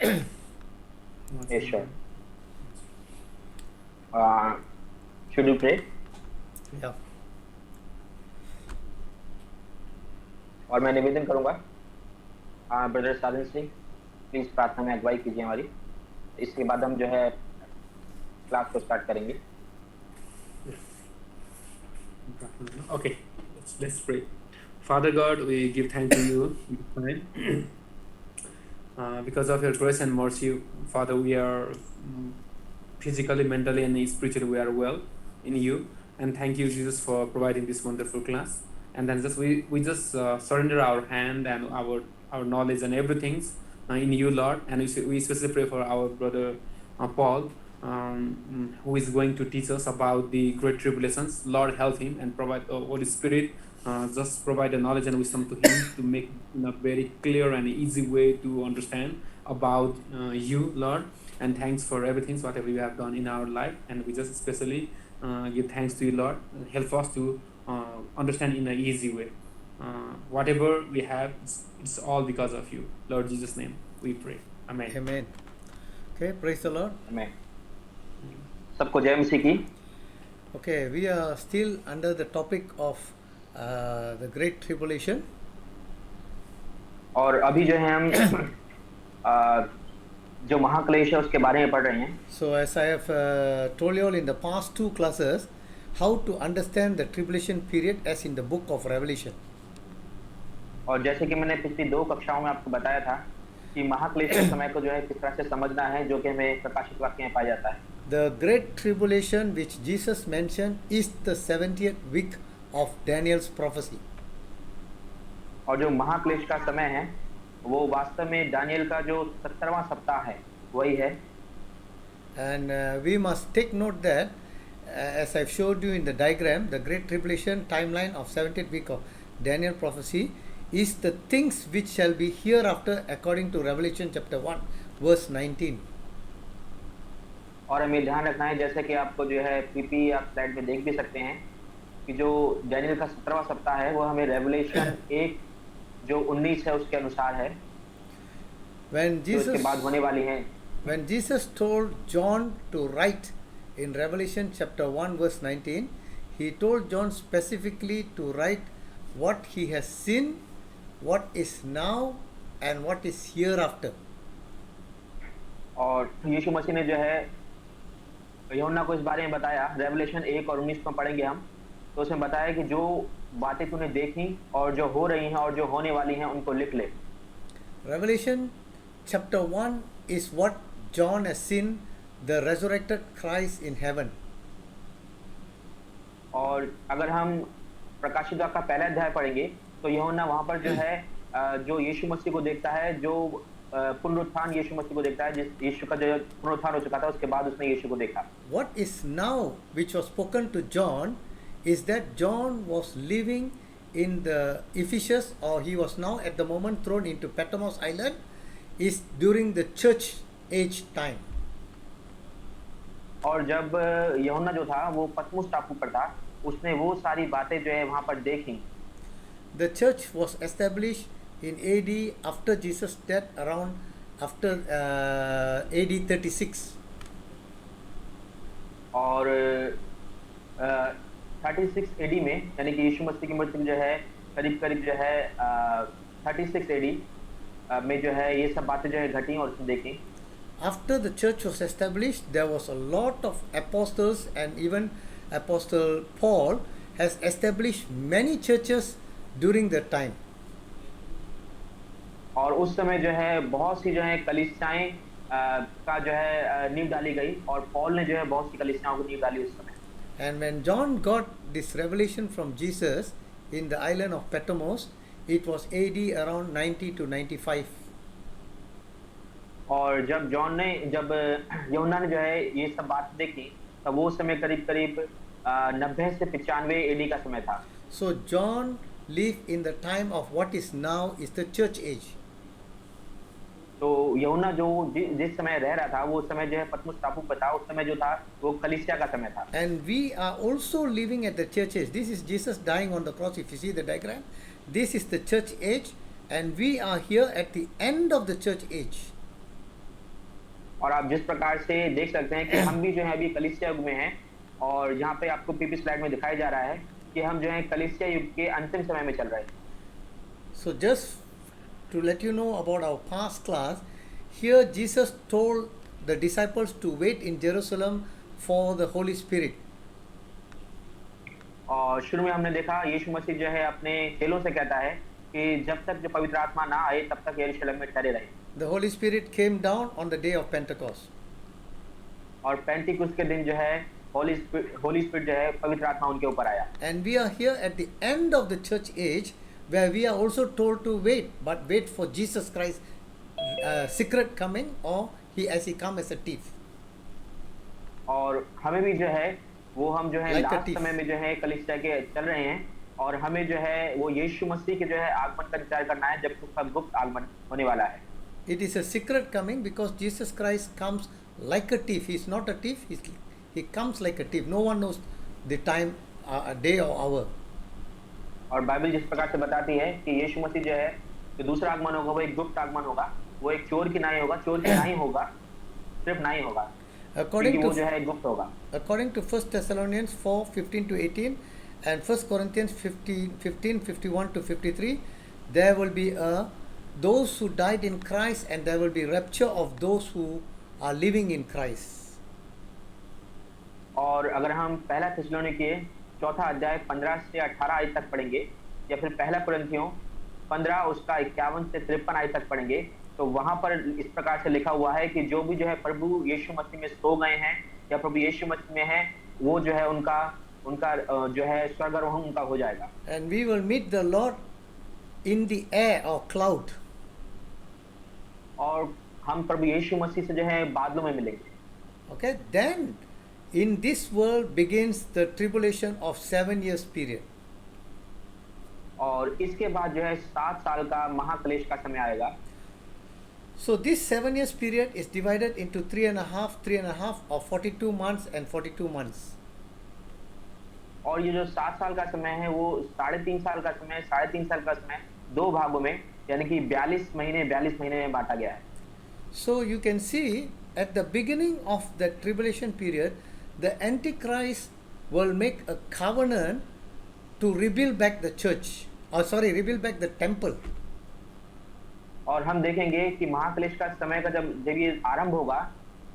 Yes, sure. Uh, should you pray? Yeah. और मैं निवेदन करूंगा, ब्रदर साधन सिंह प्लीज प्रार्थना में अगुवाई कीजिए हमारी। इसके बाद हम जो है क्लास को स्टार्ट करेंगे। Okay, let's pray. Father God, we give thanks to you because of your grace and mercy. Father, we are physically, mentally, and spiritually we are well in you. And thank you, Jesus, for providing this wonderful class. And then we just surrender our hand and our knowledge and everything in you, Lord. And we especially pray for our brother Paul, who is going to teach us about the great tribulations. Lord, help him and provide Holy Spirit. Just provide the knowledge and wisdom to him to make in a very clear and easy way to understand about you, Lord. And thanks for everything, whatever you have done in our life. And we just especially give thanks to you, Lord. Help us to understand in an easy way. Whatever we have, it's all because of you. Lord Jesus' name, we pray. Amen. Amen. Okay, praise the Lord. मैं सबको जय मसीह की। Okay, we are still under the topic of the Great Tribulation. और अभी जो है हम जो महाक्लेश है उसके बारे में पढ़ रहे हैं। So, as I have told you all in the past two classes, how to understand the tribulation period as in the book of Revelation. और जैसे कि मैंने पिछली 2 कक्षाओं में आपको बताया था कि महाक्लेश के समय को जो है किस तरह से समझना है, जो कि हमें प्रकाशित वाक्य में पाया जाता है। The Great Tribulation which Jesus mentioned is the 70th week of Daniel's prophecy. और जो महाक्लेश का समय है वो वास्तव में दानियल का जो 70वां सप्ताह है वही है। And we must take note that, as I've showed you in the diagram, the Great Tribulation timeline of 70th week of Daniel prophecy is the things which shall be hereafter according to Revelation chapter 1 verse 19. और हमें ध्यान रखना है, जैसे कि आपको जो है पीपी आप स्लाइड में देख भी सकते हैं कि जो दानियल का 17वां सप्ताह है वो हमें रेवलेशन 1 जो 19 है उसके अनुसार है, When जो इसके Jesus बाद होने वाली है। When Jesus told John to write in Revelation chapter 1 verse 19, he told John specifically to write what he has seen, what is now and what is hereafter. और यीशु मसीह ने जो है यूहन्ना को इस बारे में बताया, रेवलेशन 1 और 19 में पढ़ेंगे हम, तो उसमें बताया कि जो बातें तूने देखी और जो हो रही हैं और जो होने वाली हैं उनको लिख ले। Revelation chapter 1 is what John has seen the resurrected Christ in heaven. और अगर हम प्रकाशित वाक्य का पहला अध्याय पढ़ेंगे तो यूहन्ना वहां पर जो है जो यीशु मसीह को देखता है, जो पुनरुत्थान यीशु मसीह को देखता है, जिस यीशु का जो पुनरुत्थान हो चुका था उसके बाद उसने यीशु को देखा। What is now which was spoken to John is that John was living in the Ephesus, or he was now at the moment thrown into Patmos island, is during the church age time. और जब यूहन्ना जो था वो पतमुस टापू पर था, उसने वो सारी बातें जो है वहां पर देखी। The church was established in AD after Jesus' death, around after AD 36. और 36 एडी में, यानी कि यीशु मसीह की मृत्यु जो है करीब करीब जो है 36 एडी में जो है ये सब बातें जो है घटी और उसने देखी। After the church was established, there was a lot of apostles, and even Apostle Paul has established many churches during that time. और उस समय जो है बहुत सी जो है कलीसियाएं का जो है नींव डाली गई, और पौल ने जो है बहुत सी कलीसियाओं को नींव डाली उस समय। And when John got this revelation from Jesus in the island of Patmos, it was AD around 90 to 95. और जब यूहन्ना ने जो है ये सब बात देखी तब वो समय करीब करीब 90 से 95 एडी का समय था। So John lived in the time of what is now is the church age. तो यूहन्ना जो जिस समय रह रहा था वो समय जो है पतमुस टापू पर था, उस समय जो था वो कलीसिया का समय था। And we are also living at the church age. This is Jesus dying on the cross. If you see the diagram, this is the church age, and we are here at the end of the church age. और आप जिस प्रकार से देख सकते हैं कि हम भी जो है अभी कलीसिया युग में हैं, और यहाँ पे आपको पीपी स्लाइड में दिखाया जा रहा है कि हम जो है कलीसिया युग के अंतिम समय में चल रहे हैं। So just to let you know about our past class, here Jesus told the disciples to wait in Jerusalem for the Holy Spirit. और शुरू में हमने देखा यीशु मसीह जो है अपने चेलों से कहता है कि जब तक जो पवित्र आत्मा ना आए तब तक यरूशलेम में ठहरे रहे। The Holy Spirit came down on the day of Pentecost. और पेंटिकुस्त के दिन जो है होली स्पिरिट जो है पवित्र आत्मा उनके ऊपर आया। And we are here at the end of the church age where we are also told to wait, but wait for Jesus Christ secret coming, or he as he come as a thief. और हमें भी जो है वो हम जो है Like a last thief. समय में जो है कलीसिया के चल रहे हैं, और हमें जो है वो यीशु मसीह के जो है आगमन का इंतजार करना है जब उसका गुप्त आगमन होने वाला है। It is a secret coming because Jesus Christ comes like a thief. He is not a thief. He comes like a thief. No one knows the time, day or hour. और बाइबल जिस प्रकार से बताती है कि यीशु मसीह जो है जो दूसरा आगमन होगा वो एक गुप्त आगमन होगा, वो एक चोर की नाई होगा, चोर की नाई होगा, सिर्फ नाई होगा, According क्योंकि वो to जो है गुप्त होगा। according to 1 Thessalonians 4:15-18 and 1 Corinthians 15:51 to 53, there will be those who died in Christ, and there will be rapture of those who are living in Christ. और अगर हम पहला थिस्सलुनीके चौथा अध्याय 15 से 18 आयत तक पढ़ेंगे, या फिर पहला कुरिन्थियों 15 उसका 51 से 53 आयत तक पढ़ेंगे, तो वहां पर इस प्रकार से लिखा हुआ है कि जो भी जो है प्रभु यीशु मसीह में सो गए हैं या प्रभु यीशु मसीह में है, वो जो है उनका जो है स्वर्गारोहण उनका हो जाएगा। And we will meet the Lord in the air or cloud. और हम प्रभु यीशु मसीह से जो है बादलों में मिलेंगे। Okay, then in this world begins the tribulation of 7 years period. और इसके बाद जो है 7 साल का महाक्लेश का समय आएगा। So this 7 years period is divided into 3.5 or 42 months and 42 months. और ये जो 7 साल का समय है वो 3.5 साल का समय, 3.5 साल का समय दो भागों में, यानी कि 42 महीने में बांटा गया है। So you can see at the beginning of the tribulation period, the Antichrist will make a covenant to rebuild back the church, rebuild back the temple. और हम देखेंगे कि महाक्लेश का समय का जब ये आरंभ होगा,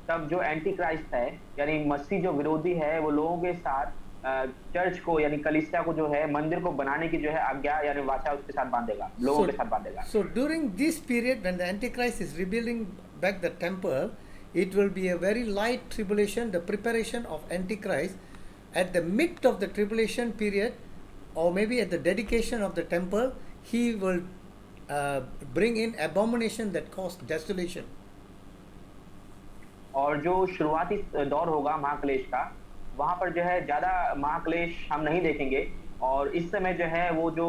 तब जो एंटी क्राइस्ट है यानी मसीह जो विरोधी है, वो लोगों के साथ चर्च को यानी कलीसिया को जो है मंदिर को बनाने की जो है आज्ञा यानी वाचा उसके साथ बांधेगा, लोगों के साथ बांधेगा। So during this period when the Antichrist is rebuilding back the temple, it will be a very light tribulation, the preparation of Antichrist. At the mid of the tribulation period, or maybe at the dedication of the temple, he will bring in abomination that cause desolation. और जो शुरुआती दौर होगा महाक्लेश का, वहां पर जो है ज्यादा महाक्लेश हम नहीं देखेंगे, और इस समय जो है वो जो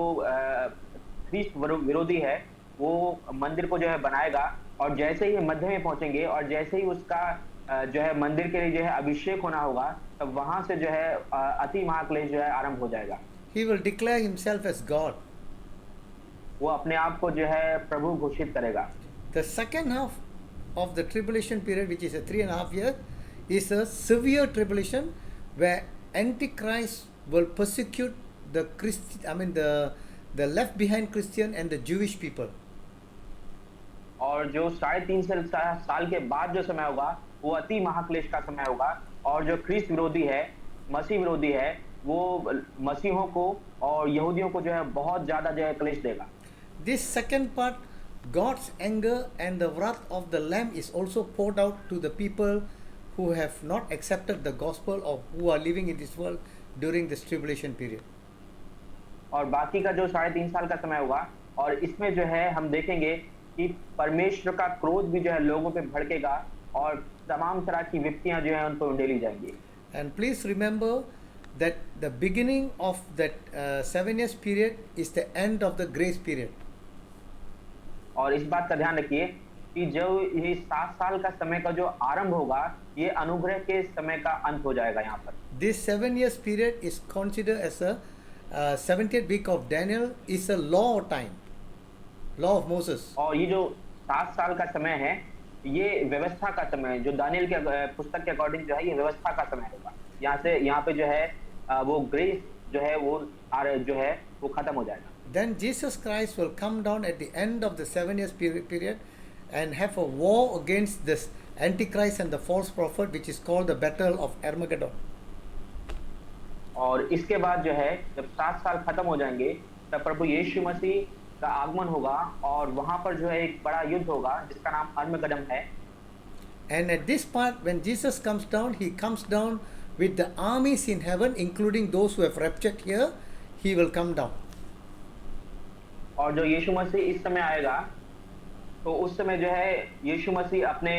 ख्रीस्त विरोधी है वो मंदिर को जो है बनाएगा, और जैसे ही मध्य में पहुंचेंगे और जैसे ही उसका जो है मंदिर के लिए जो है अभिषेक होना होगा, तब वहां से जो है अति महाक्लेश जो है आरंभ हो जाएगा। He will declare himself as God. वो अपने आप को जो है प्रभु घोषित करेगा। The second half of the tribulation period, which is a 3.5 years, is a severe tribulation where Antichrist will persecute the the left behind Christian and the Jewish people. और जो 3.5 साल के बाद जो समय होगा वो अति महाक्लेश का समय होगा, और जो ख्रीस्त विरोधी है, मसीह विरोधी है, वो मसीहों को और यहूदियों को जो है बहुत ज्यादा जो है क्लेश देगा। This second part, God's anger and the wrath of the Lamb is also poured out to the people who have not accepted the gospel or who are living in this world during this tribulation period. और बाकी का जो 3.5 साल का समय होगा, और इसमें जो है हम देखेंगे कि परमेश्वर का क्रोध भी जो है लोगों पे भड़केगा, और तमाम तरह की विपत्तियां जो है उनको उंडेली जाएंगी। And please remember that the beginning of that 7 years period is the end of the grace period. और इस बात का ध्यान रखिए कि जो ये 7 साल का समय का जो आरंभ होगा, ये अनुग्रह के समय का अंत हो जाएगा। यहाँ पर This 7 years period is considered as a 70th week of Daniel, is a law time, law of Moses. और ये जो 7 साल का समय है, ये व्यवस्था का समय है, जो दानियल के पुस्तक के अकॉर्डिंग जो है ये व्यवस्था का समय होगा। यहाँ पे जो है वो ग्रेस जो है वो जो है वो खत्म हो जाएगा। Then Jesus Christ will come down at the end of the 7 years period and have a war against this Antichrist and the false prophet, which is called the Battle of Armageddon. और इसके बाद जो है जब 7 साल खत्म हो जाएंगे तब प्रभु यीशु मसीह का आगमन होगा और वहां पर जो है एक बड़ा युद्ध होगा जिसका नाम अर्मगदम है। And at this part, when Jesus comes down, he comes down with the armies in heaven, including those who have raptured here. He will come down. और जो यीशु मसीह इस समय आएगा तो उस समय जो है यीशु मसीह अपने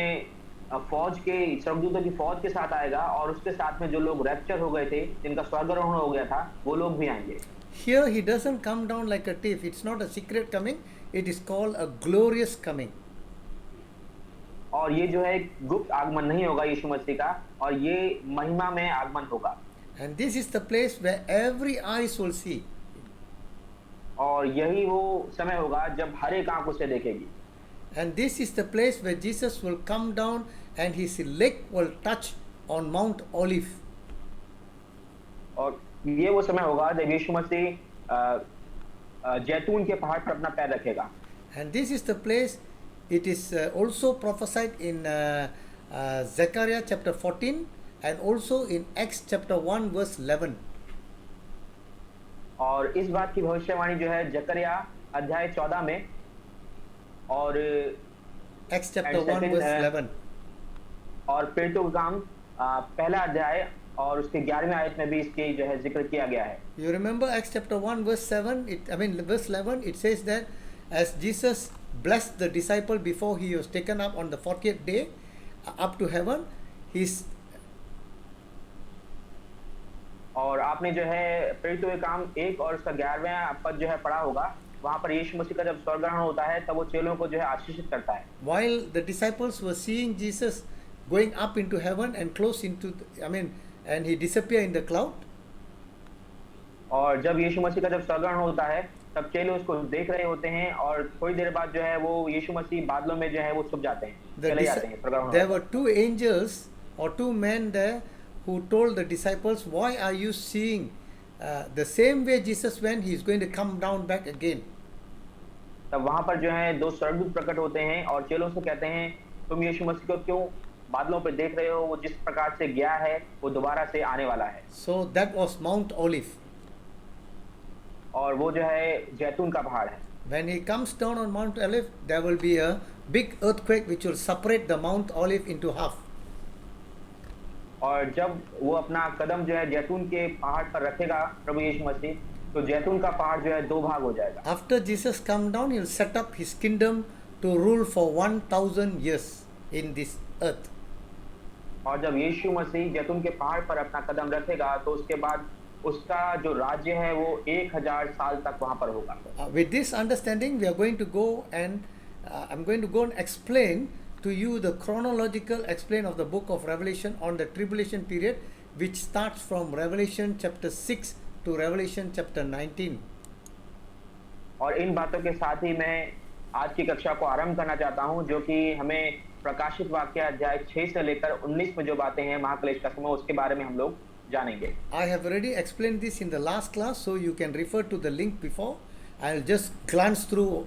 फौज के स्वर्गदूतों की फौज के साथ आएगा और उसके साथ में जो लोग रैप्चर हो गए थे, जिनका स्वर्गारोहण हो गया था, वो लोग भी आएंगे। Here he doesn't come down like a thief. It's not a secret coming. It is called a glorious coming. और ये जो है गुप्त आगमन नहीं होगा यीशु मसीह का, और ये महिमा में आगमन होगा। And this is the place where every eyes will see. और यही वो समय होगा जब हर एक आंख उसे देखेगी। And this is the place where Jesus will come down and his leg will touch on Mount Olive. और ये वो समय होगा जब यीशु मसीह जैतून के पहाड़ पर अपना पैर रखेगा। And this is the place, it is also prophesied in Zechariah chapter 14 and also in Acts chapter 1 verse 11. और इस बात की भविष्यवाणी जो है जकरिया अध्याय 14 में और Acts chapter 1 verse 11. और प्रेरितों का काम पहला अध्याय और उसके 11वें आयत में भी इसकी जो है जिक्र किया गया है। You remember Acts chapter 1 verse 7, verse 11, it says that as Jesus blessed the disciple before he was taken up on the 40th day up to heaven, his और आपने जो है प्रेरितों के काम 1 और उसका 11वां पद जो है पढ़ा होगा, वहां पर यीशु मसीह का जब स्वर्गारोहण होता है तब वो चेलों को जो है आशीषित करता है। While the disciples were seeing Jesus going up into heaven and close into, and he disappear in the cloud. और जब यीशु मसीह का जब स्वर्गारोहण होता है तब चेले उसको देख रहे होते हैं और थोड़ी देर बाद जो है वो यीशु मसीह बादलों में जो है वो छुप जाते हैं, चले जाते हैं स्वर्गारोहण। There were 2 angels or 2 men there who told the disciples, why are you seeing the same way Jesus went, he is going to come down back again. तब वहां पर जो है 2 स्वर्गदूत प्रकट होते हैं और चेलों से कहते हैं, तुम यीशु मसीह को क्यों बादलों पर देख रहे हो, वो जिस प्रकार से गया है वो दोबारा से आने वाला है। So that was Mount Olive. और वो जो है जैतून का पहाड़ है। When he comes down on Mount Olive, there will be a big earthquake which will separate the Mount Olive into half. और जब वो अपना कदम जो है जैतून के पहाड़ पर रखेगा प्रभु यीशु मसीह, तो जैतून का पहाड़ जो है 2 भाग हो जाएगा। After Jesus come down, he will set up his kingdom to rule for 1000 years in this earth. और जब यीशु मसीह जैतून के पहाड़ पर अपना कदम रखेगा तो उसके बाद उसका जो राज्य है वो 1000 साल तक वहां पर होगा। With this understanding, we are going to go and I'm going to go and explain to you the chronological explain of the book of Revelation on the tribulation period, which starts from Revelation chapter 6 to Revelation chapter 19. और इन बातों के साथ ही मैं आज की कक्षा को आरंभ करना चाहता हूं, जो कि हमें प्रकाशित वाक्य अध्याय 6 से लेकर 19 में जो बातें हैं महाक्लेश का समय, उसके बारे में हम लोग जानेंगे। I have already explained this in the last class, so you can refer to the link before. I'll just glance through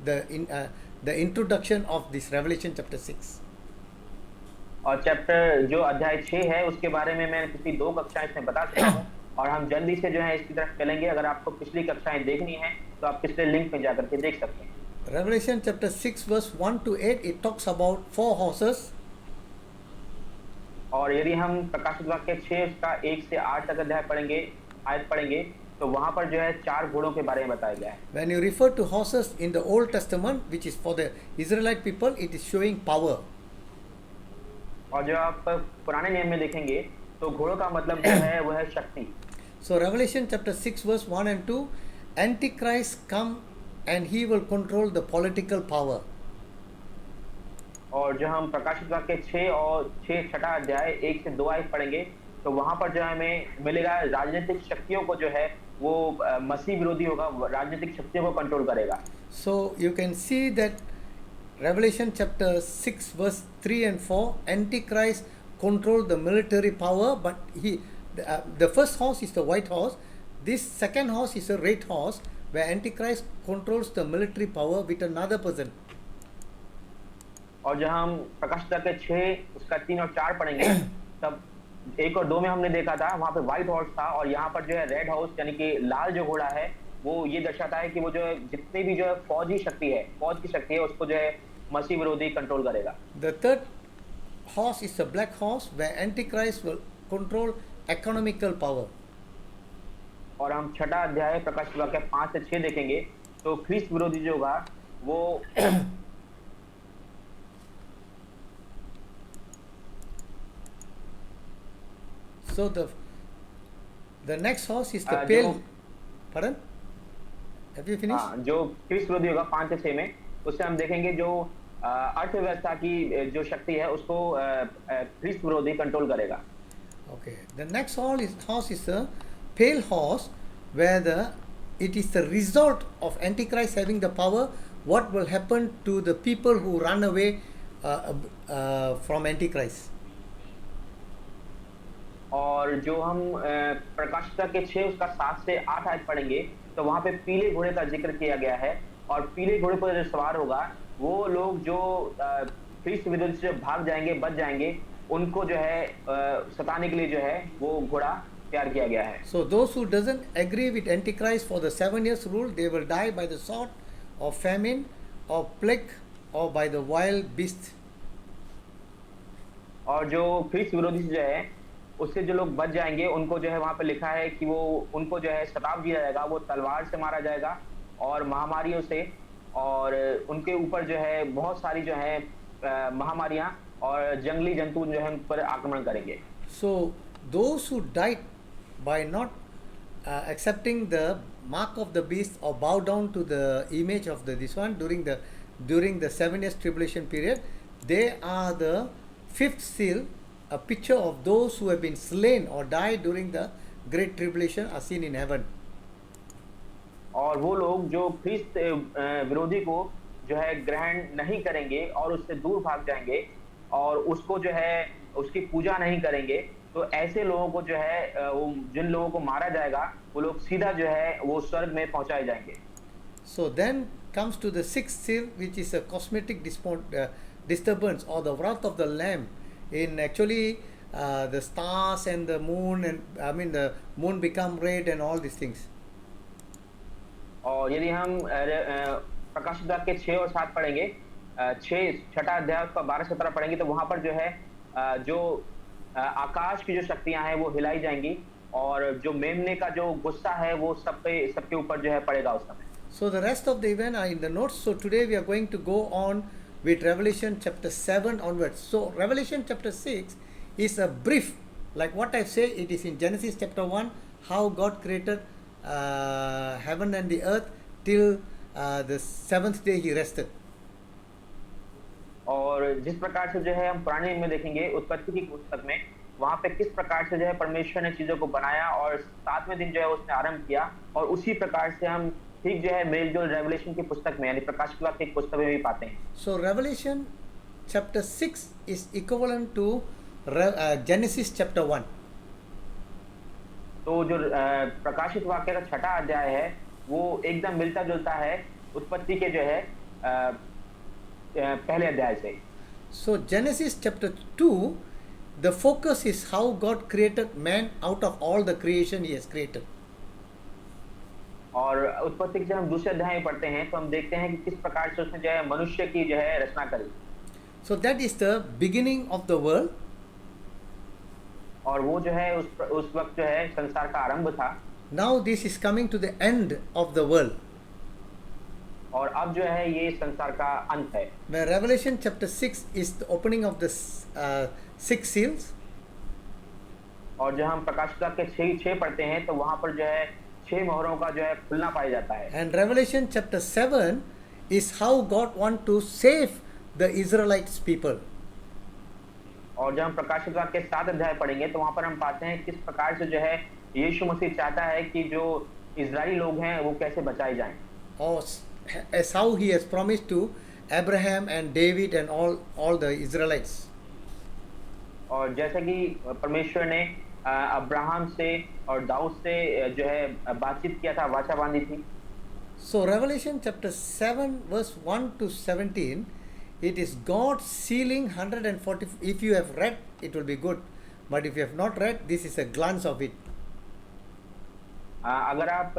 the introduction of this Revelation chapter 6. और चैप्टर जो अध्याय 6 है उसके बारे में मैं पिछली 2 कक्षाएं इसमें बता चुका हूं और हम जल्दी से जो है इसकी तरफ चलेंगे। अगर आपको पिछली कक्षाएं देखनी है तो आप पिछले लिंक में जाकर के देख सकते हैं। Revelation chapter 6 verse 1 to 8, it talks about 4 horses. और यदि हम प्रकाशित वाक्य 6 का 1 से 8 तक अध्याय पढ़ेंगे, आयत पढ़ेंगे, तो वहां पर जो है 4 घोड़ों के बारे में बताया गया है। When you refer to horses in the Old Testament, which is for the Israelite people, it is showing power. और जो आप पुराने नियम में देखेंगे तो घोड़ों का मतलब जो है वो है शक्ति। So Revelation chapter 6 verse 1 and 2, Antichrist come and he will control the political power. और जो हम प्रकाशित वाक्य 6 और 6 छठा अध्याय 1 से 2 आयत पढ़ेंगे तो वहां पर जो हमें मिलेगा राजनीतिक शक्तियों को जो है वो मसीह विरोधी होगा, राजनीतिक शक्तियों को कंट्रोल करेगा। So you can see that Revelation chapter 6 verse 3 and 4, Antichrist controlled the military power, but the first horse is the white horse. This second horse is a red horse, where Antichrist controls the military power with another person. और जब हम प्रकाशिता के 6 उसका 3 और 4 पढ़ेंगे तब 1 और 2 में हमने देखा था वहां पे व्हाइट हॉर्स था, और यहाँ पर जो है रेड हाउस यानी कि लाल जो घोड़ा है वो ये दर्शाता है कि वो जो है जितनी भी जो है फौज की शक्ति है उसको जो है मसीह विरोधी कंट्रोल करेगा। The third horse is a black horse, where Antichrist will control economical power. और हम छठा अध्याय प्रकाशित वाक्य 5 से 6 देखेंगे तो ख्रीस्त विरोधी जो होगा वो So the next horse is the pale. Pardon? Have you finished? हाँ, जो ख्रीस्त विरोधी होगा 5 से 6 में उससे हम देखेंगे जो अर्थव्यवस्था की जो शक्ति है उसको ख्रीस्त विरोधी कंट्रोल करेगा। Okay. The next horse is a pale horse, where it is the result of Antichrist having the power. What will happen to the people who run away from Antichrist? और जो हम प्रकाशिता के 6 उसका 7 से 8 आयत पढ़ेंगे तो वहां पे पीले घोड़े का जिक्र किया गया है, और पीले घोड़े पर जो सवार होगा वो लोग जो ख्रीस्त विरोधी से भाग जाएंगे, बच जाएंगे, उनको जो है सताने के लिए जो है वो घोड़ा तैयार किया गया है। So those who doesn't agree with Antichrist for the 7 years rule, they will die by the sword, or famine, or plague, or by the wild beast. और जो ख्रीस्त विरोधी से जो है उससे जो लोग बच जाएंगे उनको जो है वहां पे लिखा है कि वो उनको जो है सताव दिया जाएगा, वो तलवार से मारा जाएगा और महामारियों से, और उनके ऊपर जो है बहुत सारी जो है महामारियां और जंगली जंतु जो है उन पर आक्रमण करेंगे। So those who died by not accepting the mark of the beast or bow down to the image of this one during the 7 years tribulation period, they are the fifth seal, a picture of those who have been slain or died during the great tribulation are seen in heaven. और वो लोग जो ख्रीस्त विरोधी को जो है ग्रहण नहीं करेंगे और उससे दूर भाग जाएंगे और उसको जो है उसकी पूजा नहीं करेंगे, तो ऐसे लोगों को जो है वो जिन लोगों को मारा जाएगा वो लोग सीधा जो है वो स्वर्ग में पहुंचाए जाएंगे। So then comes to the sixth seal, which is a cosmetic disturbance or the wrath of the Lamb. In actually the stars and the moon, and the moon become red and all these things. और यदि हम प्रकाशित वाक्य 6 और 7 पढ़ेंगे, 6 अध्याय उसका 12-17 पढ़ेंगे तो वहां पर जो है जो आकाश की जो शक्तियां हैं वो हिलाई जाएंगी और जो मेमने का जो गुस्सा है वो सबके ऊपर जो है पड़ेगा उस समय। So the rest of the event are in the notes. So today we are going to go on with Revelation chapter 7 onwards. So Revelation chapter 6 is a brief, like what I say, it is in Genesis chapter 1, how God created heaven and the earth till the seventh day he rested. और जिस प्रकार से जो है हम पुराने में देखेंगे उत्पत्ति की पुस्तक में वहां पे किस प्रकार से जो है परमेश्वर ने चीजों को बनाया और 7वें दिन जो है उसने आरंभ किया, और उसी प्रकार से हम ठीक जो है मेलजोल रेवलेशन की पुस्तक में यानी प्रकाश की वाक्य की पुस्तक में भी पाते हैं। So Revelation chapter 6 is equivalent to Genesis chapter 1. तो जो प्रकाशित वाक्य का 6 अध्याय है वो एकदम मिलता जुलता है उत्पत्ति के जो है पहले अध्याय से। So Genesis chapter 2, the focus is how God created man out of all the creation he has created. और उत्पत्ति के जब हम दूसरे अध्याय में पढ़ते हैं तो हम देखते हैं कि किस प्रकार से उसने जो है मनुष्य की जो है रचना करी। So that is the beginning of the world. और वो जो है उस वक्त जो है संसार का आरंभ था। Now this is coming to the end of the world. और अब जो है ये संसार का अंत है। Where Revelation chapter 6 is the opening of the 6 seals. और जब हम प्रकाशित वाक्य 6 पढ़ते हैं तो वहां पर जो है 6 मोहरों का जो है खुलना पाया जाता है। And Revelation chapter 7 is how God want to save the Israelites people. और जब हम प्रकाशित वाक्य 7 अध्याय पढ़ेंगे तो वहां पर हम पाते हैं किस प्रकार से जो है यीशु मसीह चाहता है कि जो इजरायली लोग हैं वो कैसे बचाए जाएं। Or as how he has promised to Abraham and David and all the Israelites. और जैसे कि परमेश्वर ने अब्राहम से और दाऊद से जो है बातचीत किया था, वाचा बांधी थी। So Revelation chapter 7 verse 1 to 17, it is God sealing 140. If you have read, it will be good. But if you have not read, this is a glance of it. अगर आप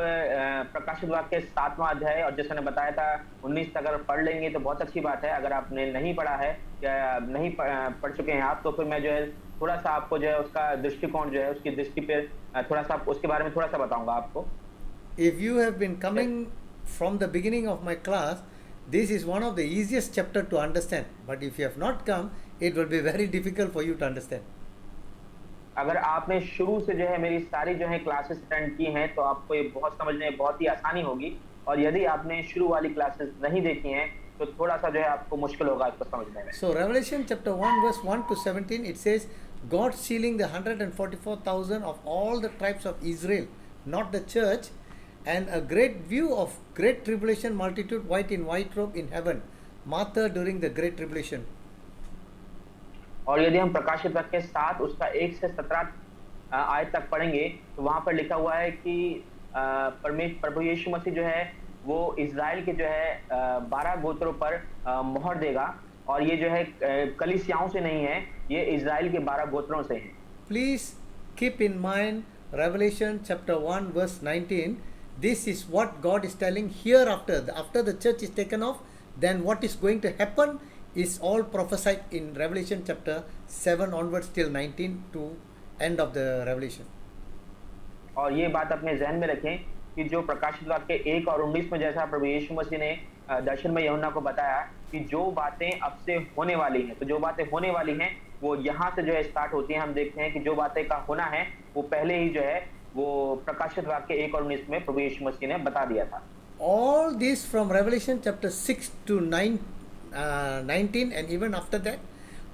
प्रकाशित वाक्य 7वां अध्याय और जैसे मैंने बताया था 19 तक अगर पढ़ लेंगे तो बहुत अच्छी बात है। अगर आपने नहीं पढ़ा है या नहीं पढ़ चुके हैं आप, तो फिर मैं जो है थोड़ा सा आपको जो है उसका दृष्टिकोण जो है उसकी दृष्टि पे थोड़ा सा उसके बारे में थोड़ा सा बताऊंगा आपको। If you have been coming from the beginning of my class, this is one of the easiest chapter to understand. But if you have not come, it will be very difficult for you to understand. अगर आपने शुरू से जो है मेरी सारी जो है क्लासेस अटेंड की हैं तो आपको ये बहुत समझने में बहुत ही आसानी होगी, और यदि आपने शुरू वाली क्लासेस नहीं देखी हैं तो थोड़ा सा जो है आपको मुश्किल होगा इसको समझने में। So Revelation chapter 1 verse 1 to 17, it says God sealing the 144,000 of all the tribes of Israel, not the church, and a great view of great tribulation multitude white in white robe in heaven, Martha during the great tribulation. और यदि हम प्रकाशित वाक्य 7 उसका 1 से 17 आयत तक पढ़ेंगे तो वहां पर लिखा हुआ है कि प्रभु यीशु मसीह जो है वो इज़राइल के जो है 12 गोत्रों पर मोहर देगा, और ये जो है कलीसियाओं से नहीं है, ये इज़राइल के 12 गोत्रों से है। Please keep in mind Revelation chapter 1 verse 19. This is what God is telling hereafter. After the church is taken off, then what is going to happen is all prophesied in Revelation chapter 7 onwards till 19 to end of the Revelation. और ये बात अपने जहन में रखें कि जो प्रकाशित वाक्य 1 और 19 में जैसा प्रभु यीशु मसीह ने दर्शन में यूहन्ना को बताया कि जो बातें अब से होने वाली हैं, तो जो बातें होने वाली हैं वो यहाँ से जो है स्टार्ट होती हैं। हम देखते हैं कि जो बातें का होना है वो पहले ही जो है वो प्रकाशित वाक्य 1 और 19 में प्रभु यीशु मसीह ने बता दिया था। All this from Revelation chapter 6 to 19 and even after that,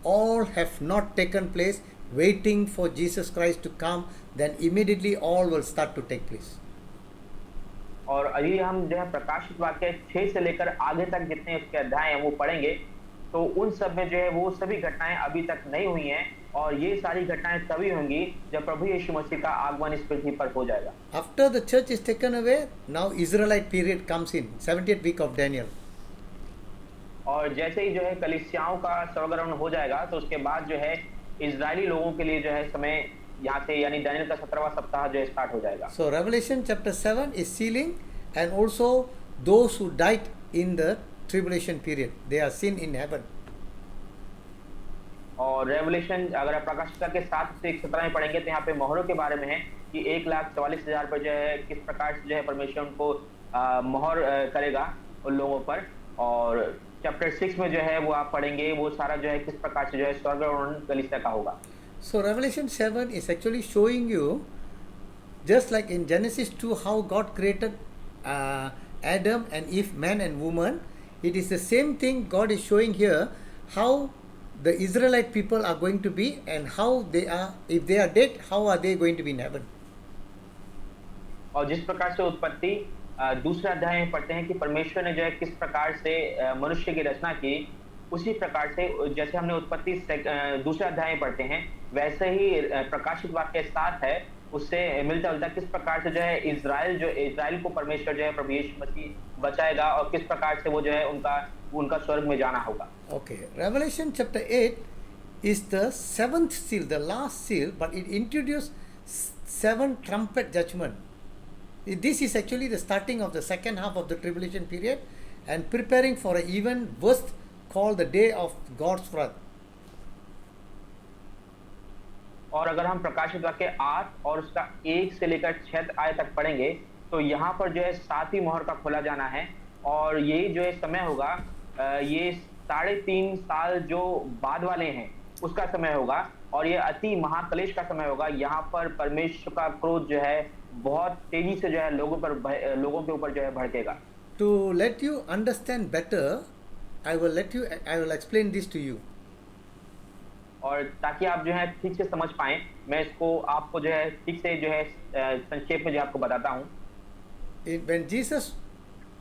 all have not taken place, waiting for Jesus Christ to come, then immediately all will start to take place. और अभी हम जो है प्रकाशित वाक्य 6 से लेकर आगे तक जितने उसके अध्याय हैं वो पढ़ेंगे, तो उन सब में जो है वो सभी घटनाएं अभी तक नहीं हुई हैं, और ये सारी घटनाएं तभी होंगी जब प्रभु यीशु मसीह का आगमन इस पृथ्वी पर हो जाएगा। After the church is taken away, now Israelite period comes in, 70th week of Daniel. और जैसे ही जो है कलीसियाओं का स्वर्गारोहण हो जाएगा तो उसके बाद जो है इजरायली लोगों के लिए जो है समय यहाँ से यानी दानियल का 17वां सप्ताह जो है स्टार्ट हो जाएगा। So Revelation chapter 7 is sealing, and also those who died in the tribulation period, they are seen in heaven. और रेवलेशन अगर आप प्रकाशित के 7 से 17 में पढ़ेंगे तो यहाँ पे मोहरों के बारे में है कि 1,44,000 पर जो है किस प्रकार से जो है परमेश्वर उनको मोहर करेगा उन लोगों पर, और चैप्टर 6 में जो है वो आप पढ़ेंगे वो सारा जो है किस प्रकार से जो है स्वर्गारोहण कलीसिया का होगा। So Revelation 7 is actually showing you, just like in Genesis 2, how God created Adam and Eve, man and woman. It is the same thing God is showing here, how the Israelite people are going to be, and how they are, if they are dead, how are they going to be in heaven. और जिस प्रकार से उत्पत्ति दूसरे अध्याय में पढ़ते हैं कि परमेश्वर ने जो है किस प्रकार से मनुष्य की रचना की, उसी प्रकार से जैसे हमने उत्पत्ति दूसरे अध्याय में पढ़ते हैं वैसे ही प्रकाशित वाक्य 7 है उससे मिलता जुलता किस प्रकार से जो है इजराइल को परमेश्वर जो है प्रभु यीशु मसीह बचाएगा और किस प्रकार से वो जो है उनका स्वर्ग में जाना होगा। Okay, Revelation chapter 8 is the 7th seal, the last seal, but it introduced 7 trumpet judgment. This is actually the starting of the second half of the tribulation period and preparing for an even worse called the day of God's wrath. और अगर हम प्रकाशित वाक्य 8 और उसका 1 से लेकर 6 आयत तक पढ़ेंगे तो यहाँ पर जो है 7वीं मोहर का खोला जाना है, और ये जो है समय होगा ये 3.5 साल जो बाद वाले हैं उसका समय होगा, और ये अति महाक्लेश का समय होगा। यहाँ पर परमेश्वर का क्रोध जो है बहुत तेजी से जो है लोगों के ऊपर जो है भड़केगा। To let you understand better, I will explain this to you. और ताकि आप जो है ठीक से समझ पाएं, मैं इसको आपको जो है ठीक से जो है संक्षेप में जो आपको बताता हूँ। When Jesus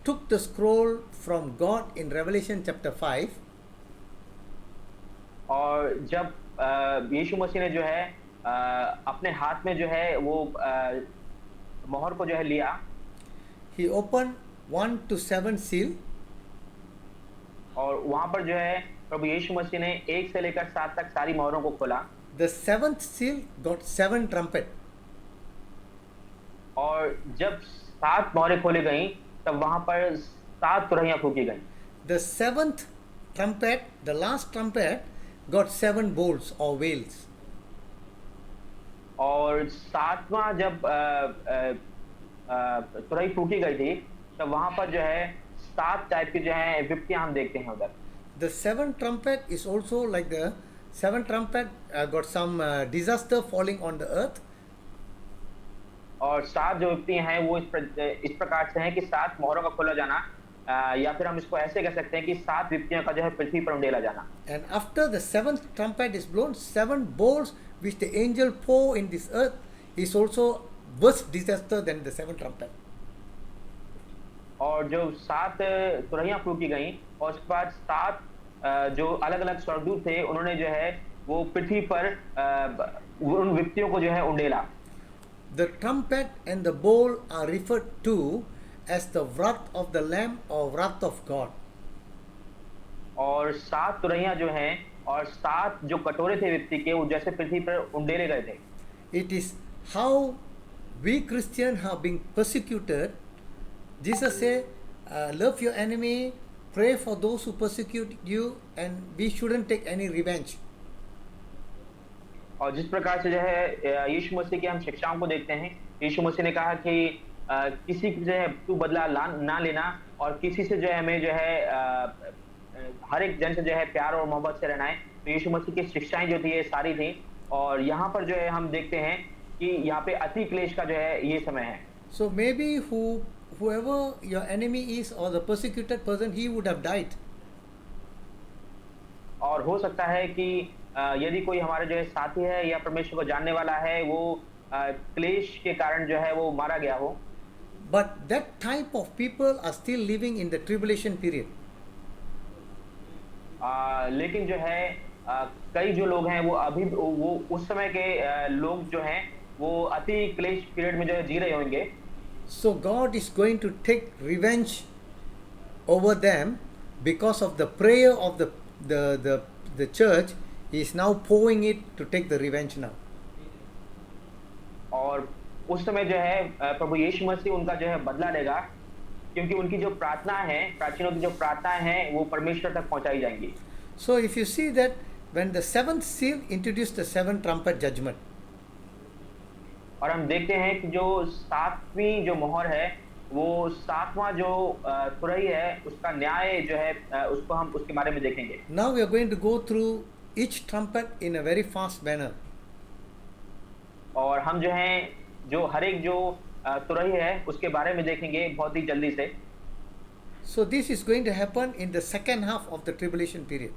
took the scroll from God in Revelation chapter 5, और जब यीशु मसीह ने जो है अपने हाथ में जो है वो मोहर को जो है लिया, he opened 1 to 7 seal, और वहां पर जो है प्रभु यीशु मसीह ने 1 से लेकर 7 तक सारी मोहरों को खोला, the 7th seal got 7 trumpet. और जब 7 मोहरें खोली गईं तब वहां पर 7 तुरहियां फूंकी गईं, The 7th trumpet, the last trumpet, got 7 bowls or whales. और 7वां जब तुरही फूंकी गई थी तब वहां पर जो है 7 टाइप की जो है विपत्तियां हम देखते हैं उधर। The 7th trumpet is also like the 7th trumpet got some disaster falling on the earth. और 7 जो विपत्तियां हैं वो इस प्रकार से हैं कि 7 मोहरों का खोला जाना, या फिर हम इसको ऐसे कह सकते हैं कि 7 विपत्तियों का जो है पृथ्वी पर उंडेला जाना। And after the 7th trumpet is blown, 7 bowls which the angel pour in this earth is also worse disaster than the 7th trumpet. और जो 7 तुरहियां फूंकी गईं और उसके बाद 7 जो अलग अलग स्वर्गदूत थे उन्होंने जो है वो पृथ्वी पर उन विपत्तियों को जो है उंडेला। The trumpet and the bowl are referred to as the wrath of the Lamb or wrath of God. और 7 तुरहियां जो हैं और 7 जो कटोरे थे विपत्ति के वो जैसे पृथ्वी पर उंडेले गए थे। It is how we Christians have been persecuted. Jesus said, love your enemy, pray for those who persecute you, and we shouldn't take any revenge. और जिस प्रकार से जो है यीशु मसीह की हम शिक्षाओं को देखते हैं, यीशु मसीह ने कहा कि किसी की जो है तू बदला ना लेना और किसी से जो है हमें जो है हर एक जन से जो है प्यार और मोहब्बत से रहना है। तो यीशु मसीह की शिक्षाएं जो थी ये सारी थी, और यहाँ पर जो है हम देखते हैं कि यहाँ पे अति क्लेश का जो है ये समय है। So maybe whoever your enemy is or the persecuted person, he would have died. और हो सकता है कि यदि कोई हमारे जो है साथी है या परमेश्वर को जानने वाला है वो क्लेश के कारण जो है वो मारा गया हो। But that type of people are still living in the tribulation period. लेकिन जो है कई जो लोग हैं वो अभी वो उस समय के लोग जो हैं वो अति क्लेश पीरियड में जो है जी रहे होंगे। So God is going to take revenge over them because of the prayer of the church. He is now pouring it to take the revenge now. और उस समय जो है प्रभु यीशु मसीह उनका जो है बदला लेगा, क्योंकि उनकी जो प्रार्थना है, प्राचीनों की जो प्रार्थना है वो परमेश्वर तक पहुंचाई जाएंगी। So if you see that when the 7th seal introduced the 7th trumpet judgment, और हम देखते हैं कि जो 7वीं जो मोहर है वो 7वां जो तुरही है उसका न्याय जो है उसको हम उसके बारे में देखेंगे। now we are going to go through each trumpet in a very fast manner. और हम जो हैं जो हर एक जो तुरही है उसके बारे में देखेंगे बहुत ही जल्दी से। So this is going to happen in the second half of the tribulation period.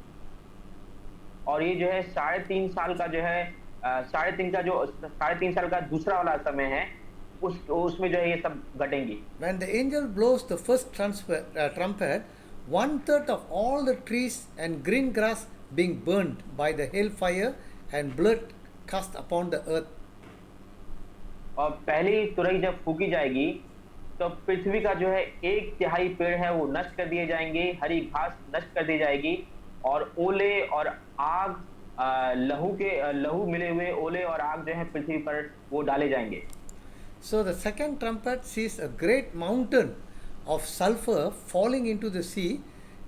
और ये जो है 3.5 साल का जो है 3.5 साल का दूसरा वाला समय है, उसमें जो है ये सब घटेंगी। When the angel blows the first trumpet, 1/3 of all the trees and green grass being burned by the hellfire and blood cast upon the earth. और पहली तुरही जब फूकी जाएगी तो पृथ्वी का जो है 1/3 पेड़ है वो नष्ट कर दिए जाएंगे, हरी घास नष्ट कर दी जाएगी, और ओले और आग लहू मिले हुए ओले और आग जो है पृथ्वी पर वो डाले जाएंगे। So the second trumpet sees a great mountain of sulfur falling into the sea,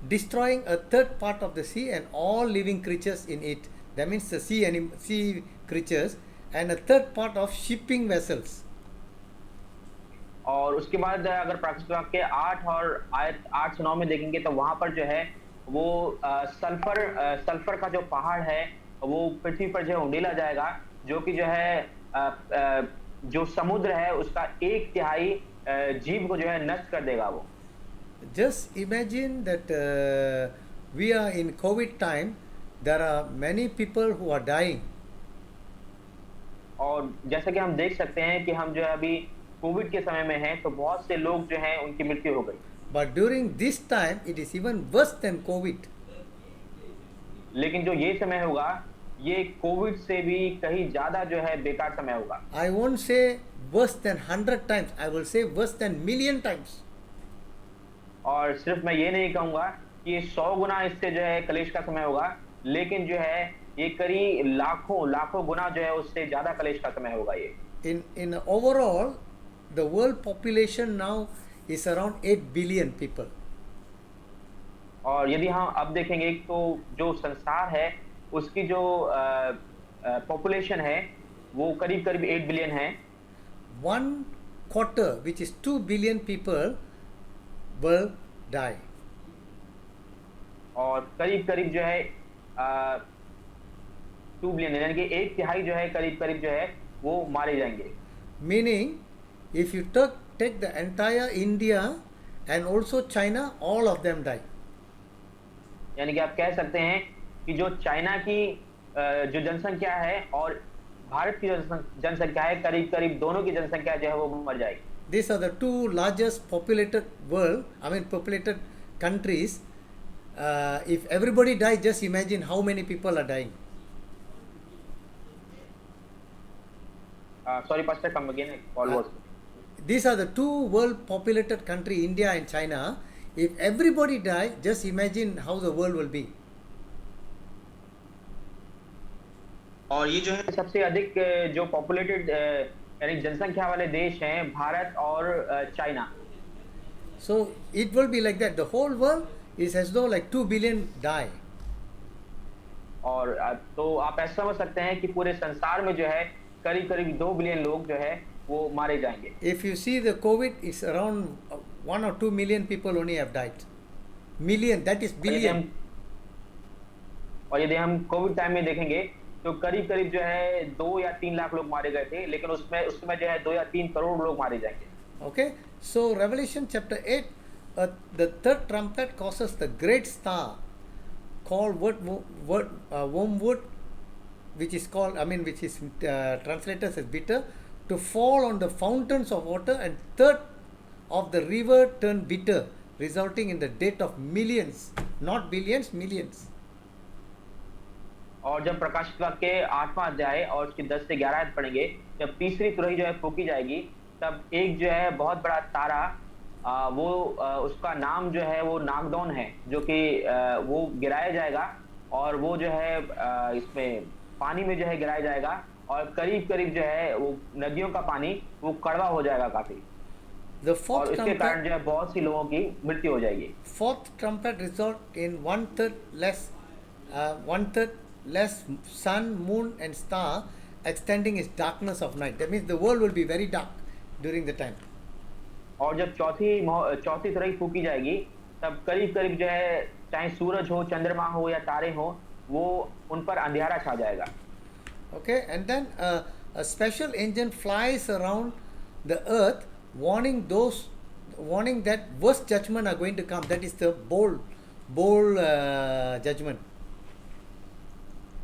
destroying 1/3 part of the sea and all living creatures in it. That means the sea creatures and 1/3 part of shipping vessels. और उसके बाद अगर प्राकृतिक वाक्य 8 और आयत 8 से 9 में देखेंगे तो वहां पर जो है वो सल्फर का जो पहाड़ है वो पृथ्वी पर जो है उंडेला जाएगा, जो कि जो है जो समुद्र है उसका 1/3 जीव को जो है नष्ट कर देगा वो। Just imagine that we are in COVID time. There are many people who are dying. और जैसा कि हम देख सकते हैं कि हम जो है अभी कोविड के समय में हैं तो बहुत से लोग जो हैं उनकी मृत्यु हो गई। But during this time, it is even worse than COVID. लेकिन जो ये समय होगा, ये कोविड से भी कहीं ज्यादा जो है बेकार समय होगा। I won't say worse than 100 times. I will say worse than million times. और सिर्फ मैं ये नहीं कहूंगा कि ये 100 गुना इससे जो है कलेश का समय होगा, लेकिन जो है ये करीब लाखों गुना जो है उससे ज्यादा कलेश का समय होगा ये। In overall, the world population now is around 8 billion people. और यदि हम अब देखेंगे तो जो संसार है उसकी जो पॉपुलेशन है वो करीब 8 बिलियन है। 1/4, which is 2 billion people, will die. और करीब जो है 2 बिलियन यानी कि 1/3 जो है करीब जो है वो मारे जाएंगे। Meaning, if you take the entire India and also China, all of them die. यानी कि आप कह सकते हैं कि जो चाइना की जो जनसंख्या है और भारत की जनसंख्या है करीब दोनों की जनसंख्या जो है वो मर जाएगी। These are the two largest populated populated countries. If everybody dies, just imagine how many people are dying. Sorry, Pastor, come again. Call was. These are the two world populated country, India and China. If everybody die, just imagine how the world will be. और ये जो है सबसे अधिक जो populated यानी जनसंख्या वाले देश हैं भारत और China. So it will be like that. The whole world is as though like 2 billion die. और तो आप ऐसा समझ सकते हैं कि पूरे संसार में जो है करीब 2 बिलियन लोग जो है वो मारे जाएंगे। If you see the COVID, is around 1 or 2 million people only have died. Million, that is billion. और यदि हम कोविड टाइम में देखेंगे तो करीब जो है 2 या 3 लाख लोग मारे गए थे, लेकिन उसमें जो है 2 या 3 करोड़ लोग मारे जाएंगे। Okay, so Revelation chapter 8, the third trumpet causes the great star called wormwood, which is called, which is translated as bitter, to fall on the fountains of water, and third of the river turned bitter, resulting in the death of millions, not billions, millions. और जब प्रकाशित वाक्य 8वां अध्याय और उसकी 10 से 11 आयत पढ़ेंगे, जब तीसरी तुरही जो है फूकी जाएगी, तब एक जो है बहुत बड़ा तारा वो उसका नाम जो है वो नागदौन है, जो कि वो गिराया जाएगा और वो जो है इसमें पानी में जो है गिराया जाएगा और करीब जो है वो नदियों का पानी वो कड़वा हो जाएगा काफी। और इसके कारण जो है बहुत सी लोगों की मृत्यु हो जाएगी। Fourth trumpet result in 1/3 less sun, moon and star, extending its darkness of night. That means the world will be very dark during the time. और जब चौथी तुरही फूकी जाएगी, तब करीब जो है चाहे सूरज हो, चंद्रमा हो या तारे हो, वो उन पर अंधेरा छा जाएगा। Okay, and then a special engine flies around the earth, warning that worst judgment are going to come. That is the bowl judgment.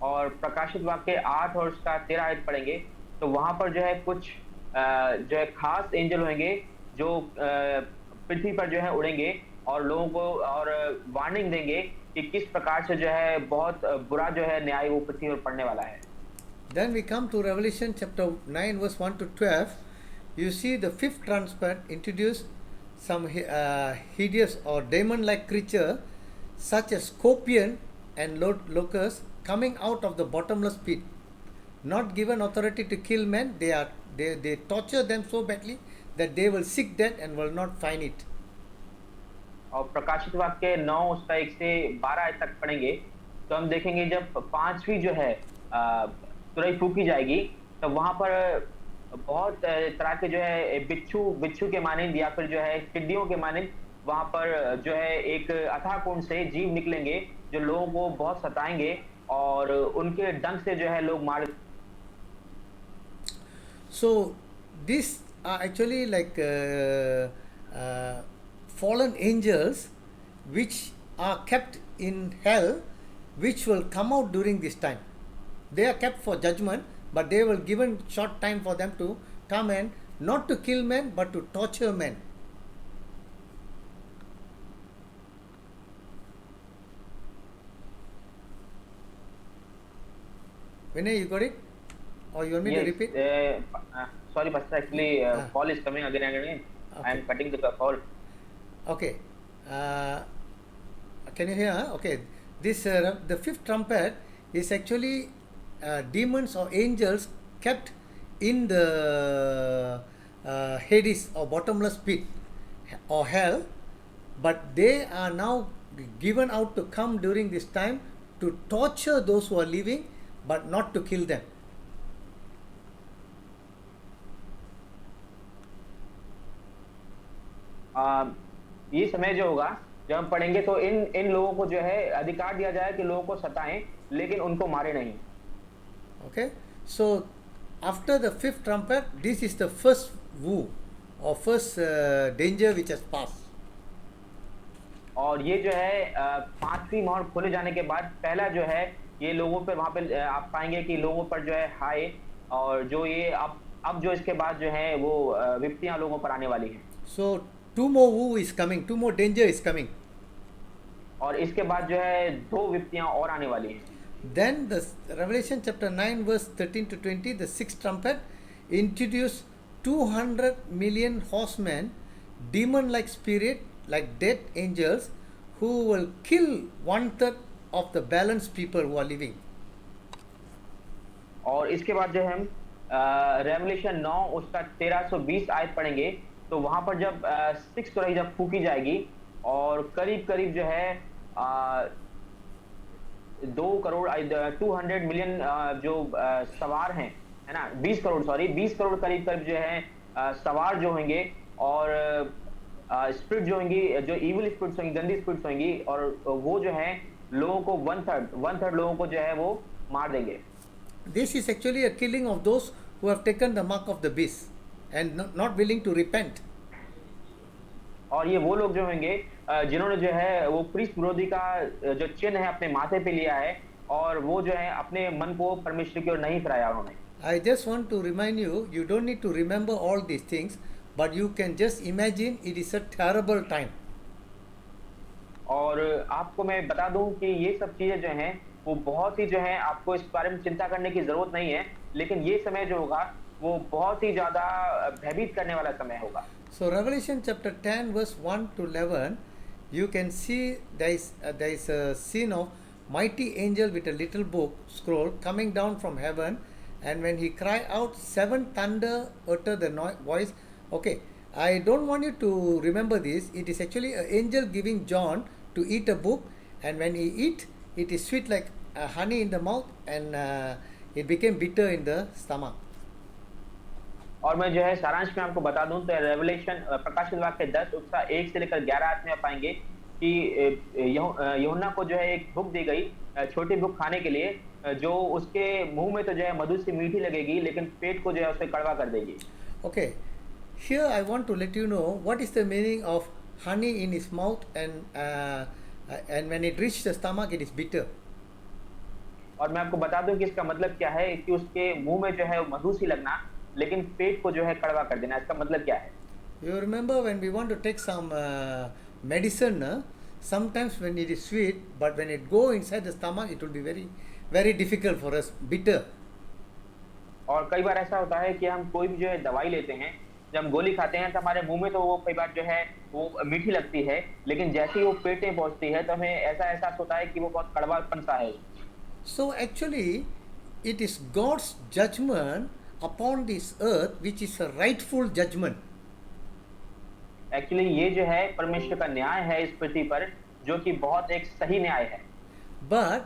और प्रकाशित वाक्य 8 और उसका 13 आयत पढ़ेंगे तो वहां पर जो है कुछ जो है खास एंजल होंगे जो पृथ्वी पर जो है उड़ेंगे और लोगों को और वार्निंग देंगे कि किस प्रकार से जो है बहुत बुरा जो है न्याय वो पृथ्वी पर पड़ने वाला है। Then we come to Revelation chapter 9 verse 1 to 12. You see the fifth trumpet introduce some hideous or demon-like creature such as scorpion and locust coming out of the bottomless pit. Not given authority to kill men, they torture them so badly that they will seek death and will not find it. और प्रकाशित वाक्य 9 उसका 1 से 12 आयत तक पढ़ेंगे तो हम देखेंगे जब 5वीं जो है तुरही फूकी जाएगी तब वहां पर बहुत तरह के जो है बिच्छू के मानिंद या फिर जो है टिड्डियों के मानिंद वहां पर जो है एक अथाह कुंड से जीव निकलेंगे जो लोगों को बहुत सताएंगे और उनके डंक से जो है लोग मार। So these are actually like fallen angels which are kept in hell, which will come out during this time. They are kept for judgment, but they will given short time for them to come and not to kill men but to torture men. Vinay, you got it? Or you want me to Yes, repeat? sorry, Pastor. Actually, call is coming again and again. I am Okay. cutting the call. Okay. Uh, can you hear? Okay. This the fifth trumpet is actually demons or angels kept in the Hades or bottomless pit or hell, but they are now given out to come during this time to torture those who are living, but not to kill them. ये समय जो होगा जब हम पढ़ेंगे तो इन इन लोगों को जो है अधिकार दिया जाए कि लोगों को सताएं लेकिन उनको मारे नहीं. Okay, so after the fifth trumpet, this is the first woo or first danger which has passed. और ये जो है पांचवी मोहर खोले जाने के बाद पहला जो है ये लोगों पे वहां पे आप पाएंगे कि लोगों पर जो है हाय और जो ये अब जो इसके बाद जो है वो विपत्तियां लोगों पर आने वाली हैं. So two more woo is coming, two more danger is coming. और इसके बाद जो है दो विपत्तियां और आने वाली हैं. Then the Revelation chapter 9 verse 13 to 20, the sixth trumpet introduced 200 million horsemen, demon-like spirit, like dead angels, who will kill 1/3 of the balanced people who are living. और इसके बाद जो हम रेवलेशन 9 उसका 1320 आयत पढ़ेंगे तो वहां पर जब सिक्स तुरही जब फूकी जाएगी और करीब करीब जो है 200 मिलियन जो सवार हैं है ना 20 करोड़ करीब करीब जो है सवार जो होंगे और स्पिरिट जो होंगी जो इविल स्पिरिट्स होंगी गंदी स्पिरिट्स होंगी और वो जो है लोगों को वन थर्ड लोगों को जो है वो मार देंगे. This is actually a killing of those who have taken the mark of the beast and not willing to repent. और ये वो लोग जो होंगे जिन्होंने जो है वो क्रिस्त विरोधी का जो चिन्ह है अपने माथे पे लिया है और वो जो है अपने मन को परमेश्वर की ओर नहीं फिराया उन्होंने. I just want to remind you, you don't need to remember all these things, but you can just imagine it is a terrible time. और आपको मैं बता दूं कि ये सब चीजें जो हैं वो बहुत ही जो है आपको इस बारे में चिंता करने की जरूरत नहीं है लेकिन ये समय जो होगा वो बहुत ही ज्यादा भयभीत करने वाला समय होगा. So Revelation chapter 10 verse 1 to 11, you can see there is a scene of mighty angel with a little book scroll coming down from heaven, and when he cried out, seven thunder uttered the voice. Okay, I don't want you to remember this. It is actually an angel giving John to eat a book, and when he eat, it is sweet like honey in the mouth, and it became bitter in the stomach. और मैं जो है सारांश में आपको बता दूं तो रेवलेशन प्रकाशित वाक्य 10 उसका 1 से लेकर 11 आयत में आप पाएंगे कि यूहन्ना को जो है एक बुक दी गई छोटी बुक खाने के लिए जो उसके मुंह में तो जो है मधु सी मीठी लगेगी लेकिन पेट को जो है उसे कड़वा कर देगी. Okay, here I want to let you know what is the meaning of honey in his mouth, and when it reaches the stomach it is bitter. और मैं आपको बता दूं कि इसका मतलब क्या है कि उसके मुंह में जो है मधु सी लगना लेकिन पेट को जो है कड़वा कर देना. इसका मतलब क्या है? You remember when we want to take some medicine, sometimes when it is sweet, but when it go inside the stomach, it will be very, very difficult for us, bitter. और कई बार ऐसा होता है कि हम कोई भी जो है दवाई लेते हैं जब हम गोली खाते हैं तो हमारे मुंह में तो वो कई बार जो है वो मीठी लगती है लेकिन जैसे ही वो पेट में पहुंचती है तो हमें ऐसा एहसास होता है कि वो बहुत कड़वापन सा है. So actually, it is God's judgment upon this earth, which is a rightful judgment. Actually ये जो है परमेश्वर का न्याय है इस पृथ्वी पर जो कि बहुत एक सही न्याय है. But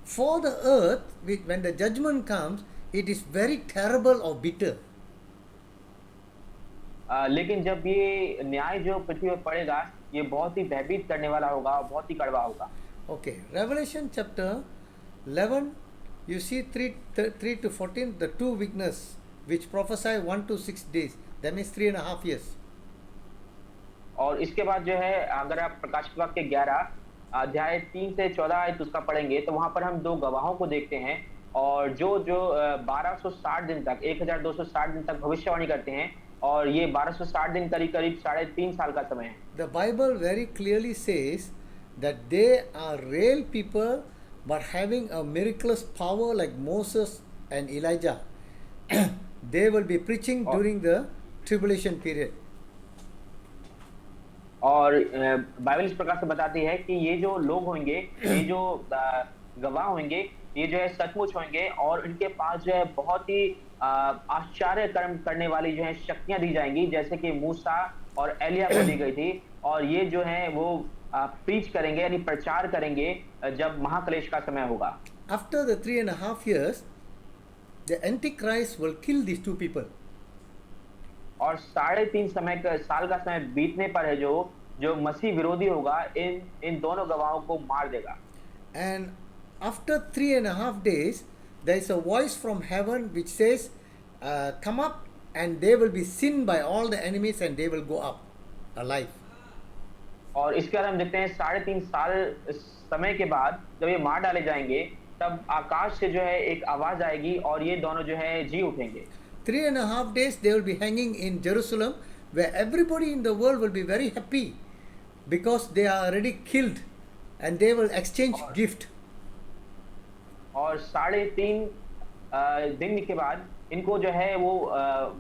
for the earth, when the judgment comes, it is very terrible or bitter. लेकिन जब ये न्याय जो पृथ्वी पर पड़ेगा ये बहुत ही भयभीत करने वाला होगा बहुत ही कड़वा होगा. Okay, Revelation chapter 11, you see 3 to 14, the two witnesses which prophesy 1 to 6 days, that means 3.5 years. और इसके बाद जो है अगर आप प्रकाशित वाक्य 11 अध्याय 3 से 14 आयत उसका पढ़ेंगे तो वहां पर हम दो गवाहों को देखते हैं और जो 1260 दिन तक 1260 दिन तक भविष्यवाणी करते हैं और ये 1260 दिन करीब 3.5 साल का समय है. The Bible very clearly says that they are real people but having a miraculous power like Moses and Elijah, they will be preaching और during the tribulation period. और बाइबल इस प्रकार से बताती है कि ये जो लोग होंगे, ये जो गवाह होंगे, ये जो है सचमुच होंगे और इनके पास जो है बहुत ही आश्चर्य कर्म करने वाली जो है शक्तियां दी जाएंगी, जैसे कि मूसा और एलिया को दी गई थी। और ये जो है वो प्रीच करेंगे यानी प्रचार करेंगे जब महाक्लेश का समय होगा। After the 3.5 years, the Antichrist will kill these two people. और 3.5 साल का समय बीतने पर है जो मसीह विरोधी होगा, इन दोनों गवाहों को मार देगा। And after 3.5 days, there is a voice from heaven which says, come up, and they will be seen by all the enemies and they will go up alive. और इसके बाद हम देखते हैं 3.5 साल समय के बाद जब ये मार डाले जाएंगे, तब आकाश से जो है एक आवाज आएगी और ये दोनों जो है जी उठेंगे। 3.5 days they will be hanging in Jerusalem, where everybody in the world will be very happy because they are already killed and they will exchange gift. और 3.5 दिन के बाद इनको जो है वो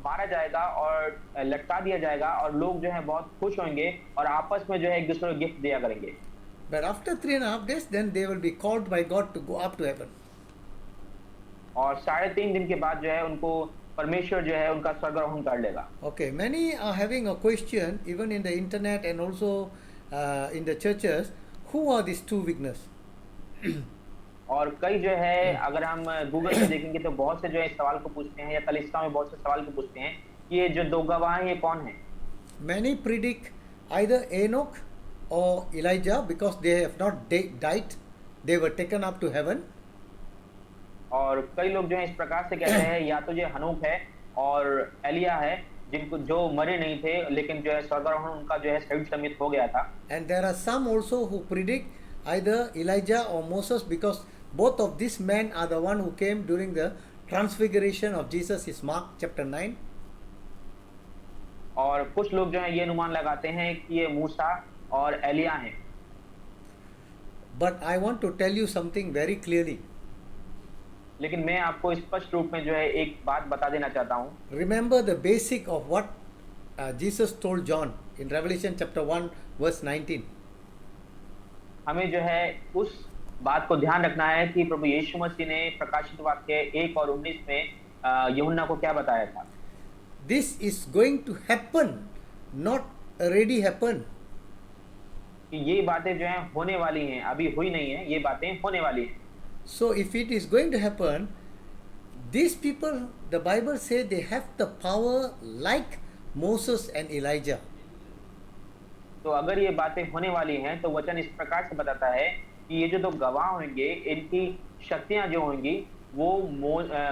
मारा जाएगा और लटका दिया जाएगा और लोग जो है बहुत खुश होंगे और आपस में जो है एक दूसरे को गिफ्ट दिया करेंगे। But after 3.5 days, then they will be called by God to go up to heaven. और 3.5 दिन के बाद जो है उनको परमेश्वर जो है उनका स्वर्गारोहण कर लेगा। Okay, many are having a question even in the internet and also in the churches. Who are these two witnesses? और कई जो है अगर हम गूगल पे देखेंगे तो बहुत से जो है इस सवाल को पूछते हैं या कलीसिया में बहुत से सवाल को पूछते हैं कि ये जो दो गवाह हैं ये कौन हैं? Many predict either Enoch or Elijah because they have not died, they were taken up to heaven. और कई लोग जो है इस प्रकार से कहते हैं या तो ये हनोक है और एलिया है जिनको जो मरे नहीं थे लेकिन जो है स्वर्गारोहण उनका जो है शरीर समित हो गया था। And there are some also who predict either Elijah or Moses because both of these men are the one who came during the transfiguration of Jesus is Mark chapter 9. और कुछ लोग जो है ये अनुमान लगाते हैं कि ये मूसा और एलिया हैं। But I want to tell you something very clearly. लेकिन मैं आपको स्पष्ट रूप में जो है एक बात बता देना चाहता हूँ। Remember the basic of what Jesus told John in Revelation chapter 1 verse 19. हमें जो है उस बात को ध्यान रखना है कि प्रभु यीशु मसीह ने प्रकाशित वाक्य 1 और 19 में यूहन्ना को क्या बताया था। This is going to happen, not already happened. कि ये बातें जो हैं होने वाली हैं, अभी हुई नहीं है, ये बातें होने वाली हैं। So if it is going to happen, these people, the Bible says they have the power like Moses and Elijah. तो अगर ये बातें होने वाली हैं तो वचन इस प्रकार से बताता है कि ये जो दो गवाह होंगे इनकी शक्तियां जो होंगी वो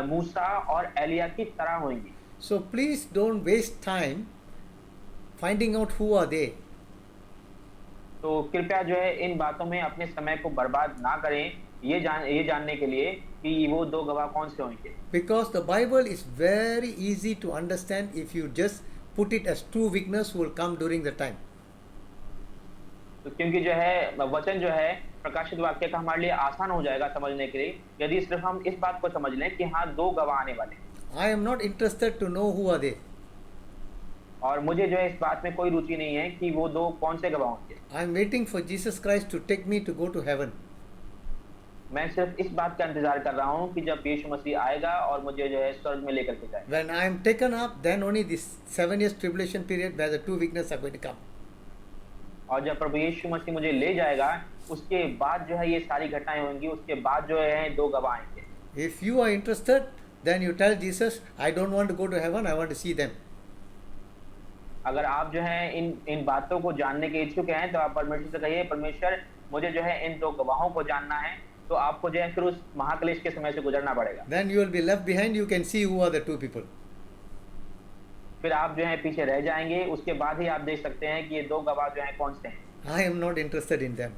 मूसा और एलिया की तरह होंगी। So please don't waste time finding out who are they. तो कृपया जो है इन बातों में अपने समय को बर्बाद ना करें ये जानने के लिए कि वो दो गवाह कौन से होंगे। Because the Bible is very easy to understand if you just put it as two witnesses who will come during the time. तो क्योंकि जो है वचन जो है प्रकाशित वाक्य का हमारे लिए आसान हो जाएगा समझने के लिए यदि सिर्फ हम इस बात को समझ लें कि हाँ दो गवाह आने वाले हैं। I am not interested to know who are they. और मुझे जो है इस बात में कोई रुचि नहीं है कि वो दो कौन से गवाह होंगे। I am waiting for Jesus Christ to take me to go to heaven. मैं सिर्फ इस बात का इंतजार कर रहा हूँ कि जब यीशु मसीह आएगा और मुझे जो है स्वर्ग में लेकर के जाए। When I am taken up, then only this 7 years tribulation period where the two witnesses are going to come. और जब प्रभु यीशु मसीह मुझे ले जाएगा उसके बाद जो है ये सारी घटनाएं होंगी, उसके बाद जो है दो गवाह आएंगे। If you are interested, then you tell Jesus, I don't want to go to heaven, I want to see them. अगर आप जो है इन बातों को जानने के इच्छुक हैं तो आप परमेश्वर से कहिए परमेश्वर मुझे जो है इन दो गवाहों को जानना है, तो आपको जो है फिर उस महाक्लेश के समय से गुजरना पड़ेगा। Then you will be left behind, you can see who are the two people. फिर आप जो है पीछे रह जाएंगे, उसके बाद ही आप देख सकते हैं कि ये दो गवाह जो हैं कौन से हैं। I am not interested in them.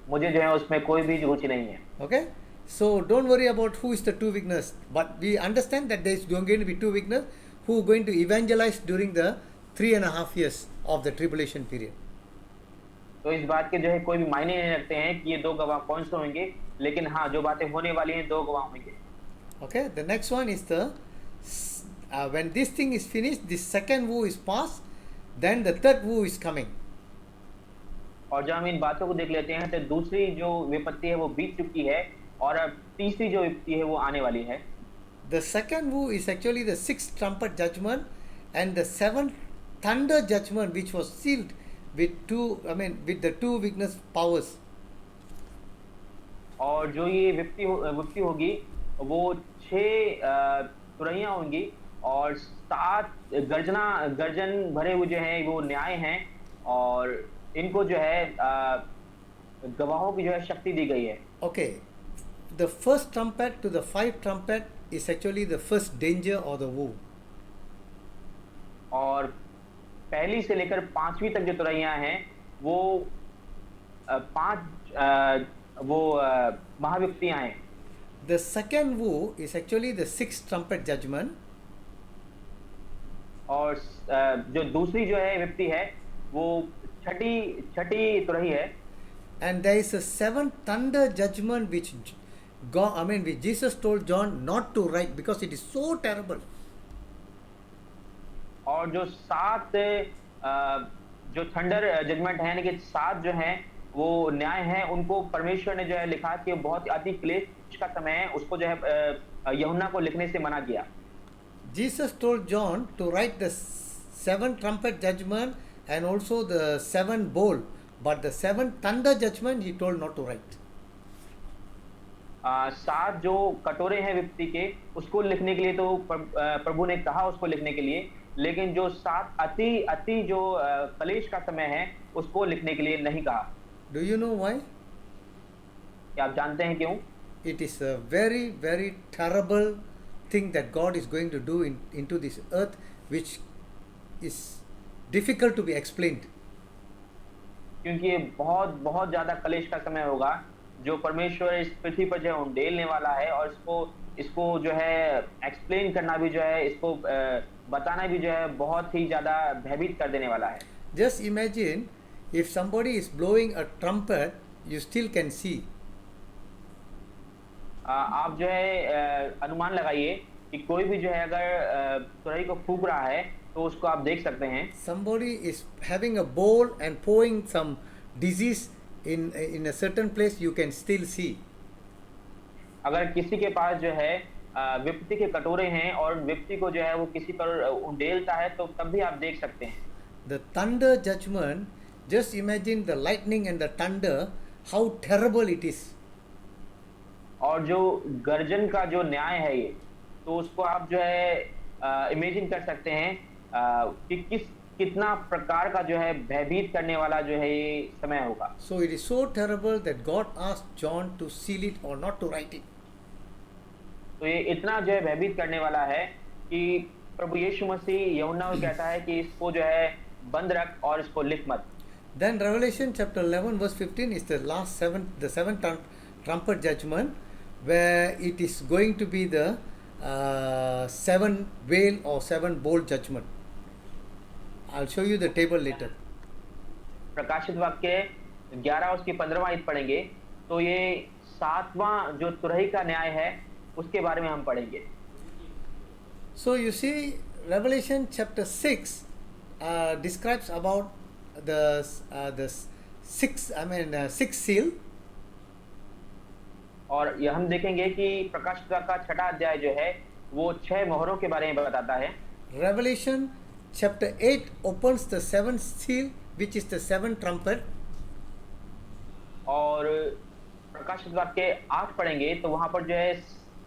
मुझे जो है उसमें कोई भी रुचि नहीं है। Okay? So don't worry about who is the two witnesses, but we understand that there is going to be two witnesses who are going to evangelize during the 3.5 years of the tribulation period. तो इस बात के जो है कोई भी मायने नहीं रखते हैं कि ये दो गवाह कौन से होंगे, लेकिन हाँ जो बातें होने वाली हैं दो गवाह होंगे। Okay, the next one is the when this thing is finished, the second woe is past, then the third woe is coming. और जब हम इन बातों को देख लेते हैं तो दूसरी जो विपत्ति है वो बीत चुकी है और अब तीसरी जो विपत्ति है वो आने वाली है। The second woe is actually the sixth trumpet judgment and the seventh thunder judgment, which was sealed with with the two witness powers. और जो ये विपत्ति होगी वो 6 तुरहियां होंगी और 7 गर्जन भरे हुए जो हैं वो न्याय हैं और इनको जो है गवाहों की जो है शक्ति दी गई है। Okay, the first trumpet to the 5th trumpet is actually the first danger or the woe. और पहली से लेकर 5वीं तक जो तुरहियां हैं वो 5 महाविपत्तियां हैं। The second woe is actually the 6th trumpet judgment. और जो दूसरी जो है विपत्ति है वो छठी तुरही है। And there is a 7th thunder judgment which which Jesus told John not to write because it is so terrible. और जो 7 जो थंडर जजमेंट है यानी कि 7 जो हैं वो न्याय हैं उनको परमेश्वर ने जो है लिखा कि बहुत अति क्लेश का समय है, उसको जो है यूहन्ना को लिखने से मना किया। Jesus told John to write the 7th trumpet judgment and also the 7th bowl, but the 7th thunder judgment he told not to write. 7 जो कटोरे हैं विपत्ति के उसको लिखने के लिए तो प्रभु ने कहा उसको लिखने के लिए, लेकिन जो 7 अति जो कलेश का समय है उसको लिखने के लिए नहीं कहा। Do you know why? क्या आप जानते हैं क्यों? It is a very, very terrible thing that God is going to do into this earth, which is difficult to be explained. क्योंकि ये बहुत ज्यादा कलेश का समय होगा जो परमेश्वर इस पृथ्वी पर जो है उंडेलने वाला है और इसको जो है एक्सप्लेन करना भी जो है इसको बताना भी जो है बहुत ही ज्यादा भयभीत कर देने वाला है। Just imagine if somebody is blowing a trumpet, you still can see. आप जो है अनुमान लगाइए कि कोई भी जो है अगर तुरही को फूंक रहा है तो उसको आप देख सकते हैं। Somebody is having a bowl and pouring some disease in a certain place, you can still see. अगर किसी के पास जो है विपत्ति के कटोरे हैं और विपत्ति को जो है वो किसी पर उंडेलता है तो तब भी आप देख सकते हैं। The thunder judgment, just imagine the lightning and the thunder, how terrible it is. और जो गर्जन का जो न्याय है ये तो उसको आप जो है इमेजिन कर सकते हैं कि कितना प्रकार का जो है भयभीत करने वाला जो है ये समय होगा। So it is so terrible that God asked John to seal it or not to write it. तो ये इतना जो है भयभीत करने वाला है कि प्रभु यीशु मसीह यूहन्ना को कहता है कि इसको जो है बंद रख और इसको लिख मत। Then Revelation chapter 11 verse 15 is the seventh trumpet judgment, where it is going to be the 7 whale or 7 bowl judgment. I'll show you the table later. प्रकाशित वाक्य 11 उसकी 15वां आयत पढ़ेंगे तो ये 7वां जो तुरही का न्याय है उसके बारे में हम पढ़ेंगे। So you see, Revelation chapter 6 describes about the sixth seal. और यह हम देखेंगे कि प्रकाशित वाक्य का 6वां अध्याय जो है वो 6 मोहरों के बारे में बताता है। Revelation chapter 8 opens the 7th seal, which is the 7th trumpet. और प्रकाशित वाक्य 8 पढ़ेंगे तो वहां पर जो है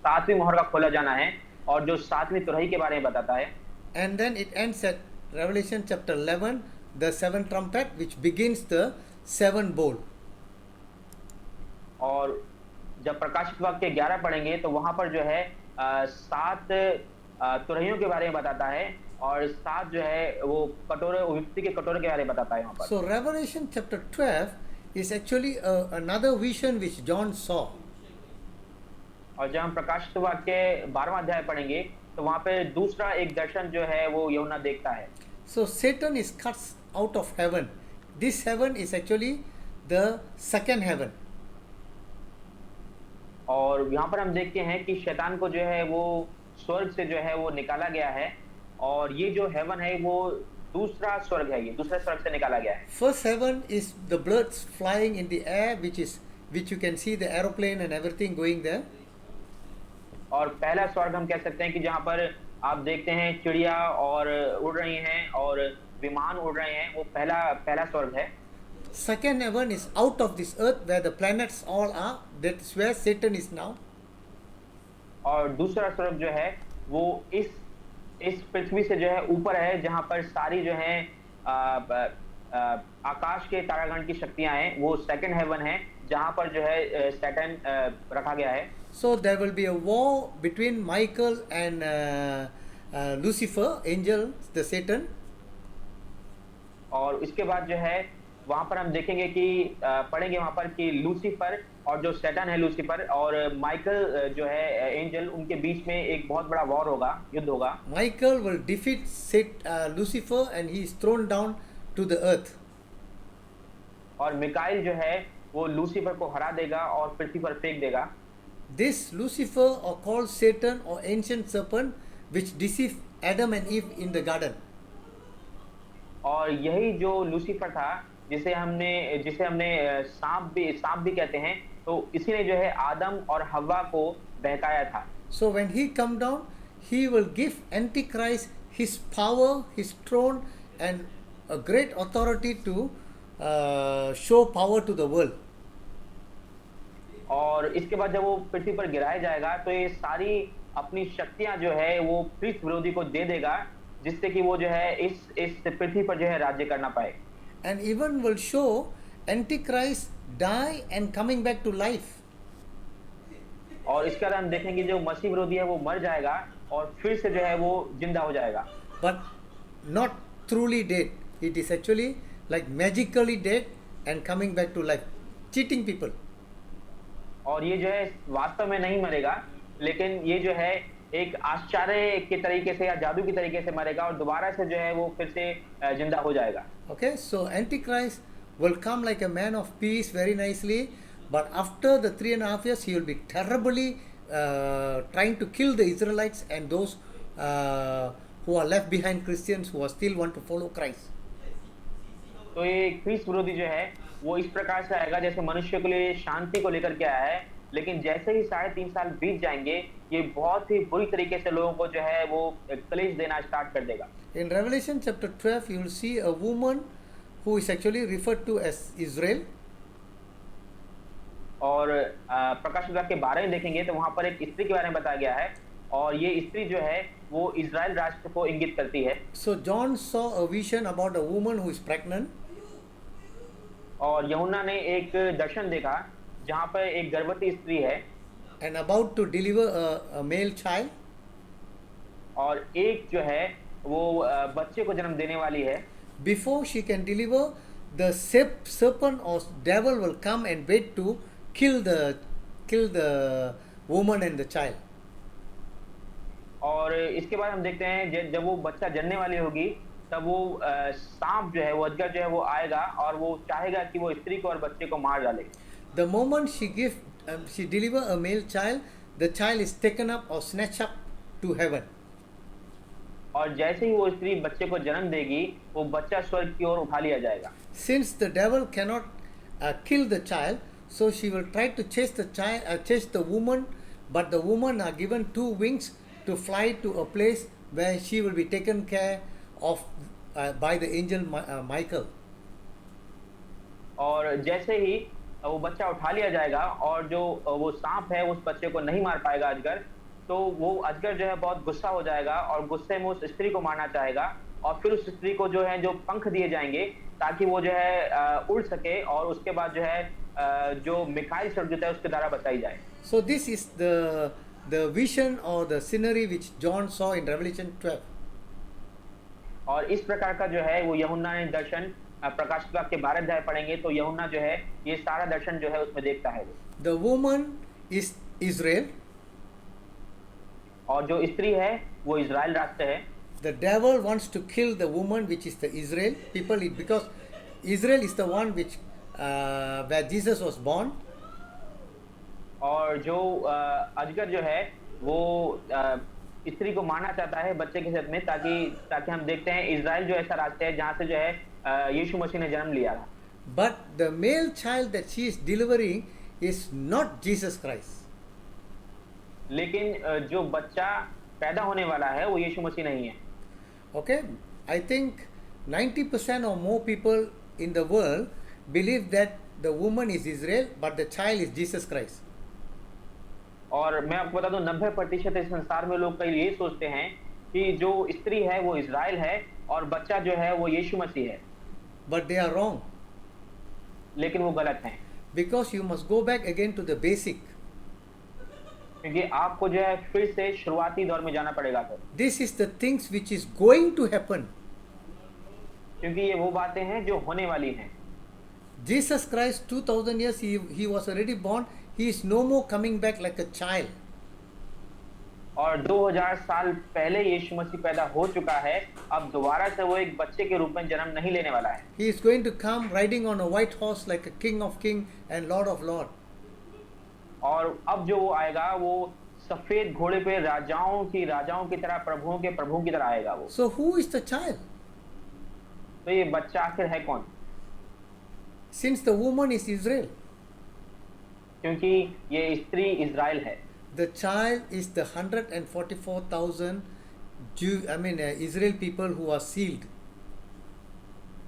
7वीं मोहर का खोला जाना है और जो 7वीं तुरही के बारे में बताता है। And then it ends at Revelation chapter 11, the 7th trumpet, which begins the 7 bowl. और जब प्रकाशित वाक्य 11 पढ़ेंगे तो वहां पर जो है 7 तुरहियों के बारे में बताता है और 7 जो है वो कटोरे विपत्ति के कटोरे के बारे में बताता है वहां पर। So Revelation chapter 12 is actually another vision which John saw. और जब हम प्रकाशित वाक्य 12वां अध्याय पढ़ेंगे तो वहां पे दूसरा एक दर्शन जो है वो यूहन्ना देखता है। So Satan is cut out of heaven. This heaven is actually the second heaven. और यहाँ पर हम देखते हैं कि शैतान को जो है वो स्वर्ग से जो है वो निकाला गया है, और ये जो हेवन है वो दूसरा स्वर्ग है, ये दूसरे स्वर्ग से निकाला गया है। First heaven is the birds flying in the air, which you can see the aeroplane and everything going there. और पहला स्वर्ग हम कह सकते हैं कि जहाँ पर आप देखते हैं चिड़िया और उड़ रही हैं और विमान उड़ रहे हैं, वो पहला पहला स्वर्ग है। Second heaven is out of this earth where the planets all are. That's where Satan is now. और दूसरा स्वर्ग जो है वो इस पृथ्वी से जो है ऊपर है, जहाँ पर सारी जो है आकाश के तारागण की शक्तियां हैं, वो सेकंड हेवन है, जहाँ पर जो है सैटन रखा गया है। So there will be a war between Michael and Lucifer, angel, the Satan. और इसके बाद जो है वहां पर हम देखेंगे कि पढ़ेंगे वहां पर कि लूसीफर और जो सैटन है लूसीफर और माइकल जो है एंजल, उनके बीच में एक बहुत बड़ा वॉर होगा, युद्ध होगा। Michael will defeat Lucifer and he is thrown down to the earth. और मिकाइल जो है वो लूसीफर को हरा देगा और पृथ्वी पर फेंक देगा। This Lucifer, or called Satan or ancient serpent, which deceived Adam and Eve in the garden. और यही जो लूसीफर था, जिसे हमने सांप भी कहते हैं, तो इसी ने जो है आदम और हव्वा को बहकाया था। So when he come down, he will give Antichrist his power, his throne, and a great authority to show power to the world. और इसके बाद जब वो पृथ्वी पर गिराया जाएगा, तो ये सारी अपनी शक्तियां जो है वो ख्रिस्त विरोधी को दे देगा, जिससे कि वो जो है इस पृथ्वी पर जो है राज्य करना पाए। And even will show Antichrist die and coming back to life. और इसके बाद हम देखेंगे जो मसीह विरोधी है वो मर जाएगा और फिर से जो है वो जिंदा हो जाएगा। But not truly dead. It is actually like magically dead and coming back to life, cheating people. और ये जो है वास्तव में नहीं मरेगा, लेकिन ये जो है एक आश्चर्य के तरीके से या जादू की तरीके से मरेगा और दोबारा से जो है वो फिर से जिंदा हो जाएगा। Okay, so Antichrist will come like a man of peace very nicely, but after the 3.5 years he will be terribly trying to kill the Israelites and those who are left behind, Christians who are still want to follow Christ. तो ये ख्रिस्त विरोधी जो है वो इस प्रकार से आएगा जैसे मनुष्य के लिए शांति को लेकर के आया है, लेकिन जैसे ही 3.5 साल बीत जाएंगे ये बहुत ही बुरी तरीके से लोगों को जो है वो क्लेश देना स्टार्ट कर देगा। In Revelation chapter 12 you will see a woman who is actually referred to as Israel. और प्रकाश विभाग के 12 में देखेंगे तो वहां पर एक स्त्री के बारे में बताया गया है, और ये स्त्री जो है वो इजराइल राष्ट्र को इंगित करती है। So John saw a vision about a woman who is pregnant. और यूहन्ना ने एक दर्शन देखा जहाँ पर एक गर्भवती स्त्री है And about to deliver a male child. और एक जो है वो बच्चे को जन्म देने वाली है। Before she can deliver, the serpent or devil will come and wait to kill the woman and the child. और इसके बाद हम देखते हैं जब वो बच्चा जनने वाली होगी तब वो सांप जो है वो अजगर जो है वो आएगा और वो चाहेगा कि वो स्त्री को और बच्चे को मार डाले। The moment she deliver a male child, the child is taken up or snatched up to heaven. और जैसे ही वो स्त्री बच्चे को जन्म देगी वो बच्चा स्वर्ग की ओर उठा लिया जाएगा। Since the devil cannot kill the child, so she will try to chase the woman, but the woman are given 2 wings to fly to a place where she will be taken care of by the angel Michael. और जैसे ही वो बच्चा उठा लिया जाएगा और जो वो सांप है उस बच्चे को नहीं मार पाएगा अजगर, तो वो अजगर जो है बहुत गुस्सा हो जाएगा और गुस्से में उस स्त्री को मारना चाहेगा, और फिर उस स्त्री को जो है जो पंख दिए जाएंगे ताकि वो जो है उड़ सके, और उसके बाद जो है जो मिखाइल स्वर्गदूत है उसके द्वारा बताई जाए। So this is the vision or the scenery which John saw in Revelation 12. और इस प्रकार का जो है वो यूहन्ना ने दर्शन प्रकाश विभाग के 12 अध्याय पढ़ेंगे तो यूहन्ना जो है ये सारा दर्शन जो है उसमें देखता है। The woman is Israel. और जो स्त्री है वो इजराइल राष्ट्र है। The devil wants to kill the woman, which is the Israel people, because Israel is the one which where Jesus was born. और जो अजगर जो है वो स्त्री को मारना चाहता है बच्चे के साथ में, ताकि ताकि हम देखते हैं इज़राइल जो ऐसा राष्ट्र है जहाँ से जो है यीशु मसीह ने जन्म लिया था। But the male child that she is delivering is not Jesus Christ. लेकिन जो बच्चा पैदा होने वाला है वो यीशु मसीह नहीं है। Okay? I think 90% or more people in the world believe that the woman is Israel, but the child is Jesus Christ. और मैं आपको बता दूं 90% इस संसार में लोग कई ये सोचते हैं कि जो स्त्री है वो इज़राइल है और बच्चा जो है वो यीशु मसीह है, But they are wrong, लेकिन वो गलत हैं। because you must go back again to the basic. क्योंकि आपको जो है फिर से शुरुआती दौर में जाना पड़ेगा फिर, This is the things which is going to happen. क्योंकि ये वो बातें हैं जो होने वाली हैं। Jesus Christ, 2000 years he was already born. He is no more coming back like a child. और 2000 साल पहले यीशु मसीह पैदा हो चुका है, अब दोबारा से वो एक बच्चे के रूप में जन्म नहीं लेने वाला है। He is going to come riding on a white horse like a king of king and lord of lord. और अब जो वो आएगा वो सफेद घोड़े पे राजाओं की तरह, प्रभुओं के प्रभु की तरह आएगा वो। So who is the child? तो ये बच्चा आखिर है कौन? Since the woman is Israel, क्योंकि ये स्त्री इज़राइल है। the child is the 144,000 Israel people who are sealed.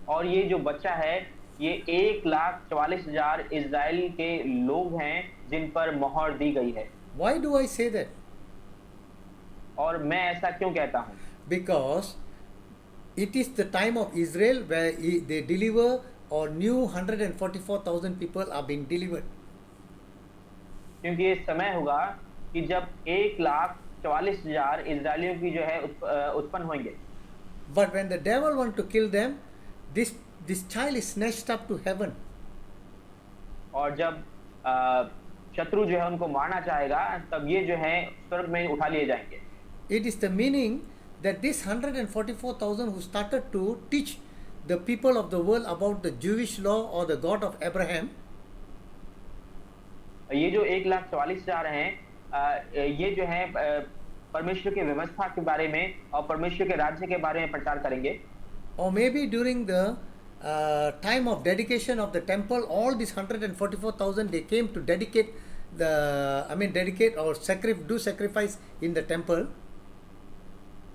और ये जो बच्चा है ये 1,44,000 इज़राइल के लोग हैं जिन पर मोहर दी गई है। Why do I say that? और मैं ऐसा क्यों कहता हूँ? Because it is the time of Israel where they deliver, or new 144,000 people are being delivered. क्योंकि ये समय होगा कि जब 1,44,000 इज़राइलियों की जो है उत्पन्न होंगे। But when the devil want to kill them, this child is snatched up to heaven. और जब शत्रु जो है उनको मारना चाहेगा तब ये जो है स्वर्ग में उठा लिए जाएंगे। It is the meaning that this 144,000 who started to teach the people of the world about the Jewish law or the God of Abraham, ये जो 1,44,000 हैं ये जो है परमेश्वर की व्यवस्था के बारे में और परमेश्वर के राज्य के बारे में प्रचार करेंगे। or maybe during the time of dedication of the temple, all these 144,000 they came to dedicate dedicate or do sacrifice in the temple.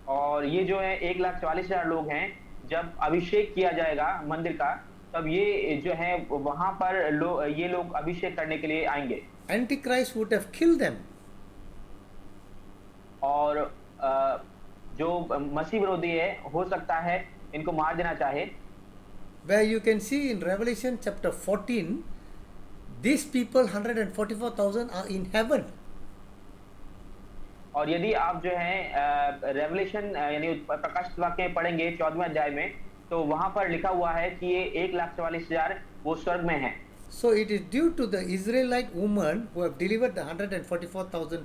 और ये जो है 1,44,000 लोग हैं, जब अभिषेक किया जाएगा मंदिर का तब ये जो है वहां पर ये लोग अभिषेक करने के लिए आएंगे। Antichrist would have killed them. और जो मसीह विरोधी है हो सकता है इनको मार देना चाहे। Where you can see in Revelation chapter 14, these people 144,000 are in heaven. और यदि आप जो है रेवलेशन यानी प्रकाशित वाक्य में पढ़ेंगे 14वें अध्याय में, तो वहां पर लिखा हुआ है कि ये 1,44,000 वो स्वर्ग में हैं। So it is due to the Israelite woman who have delivered the 144,000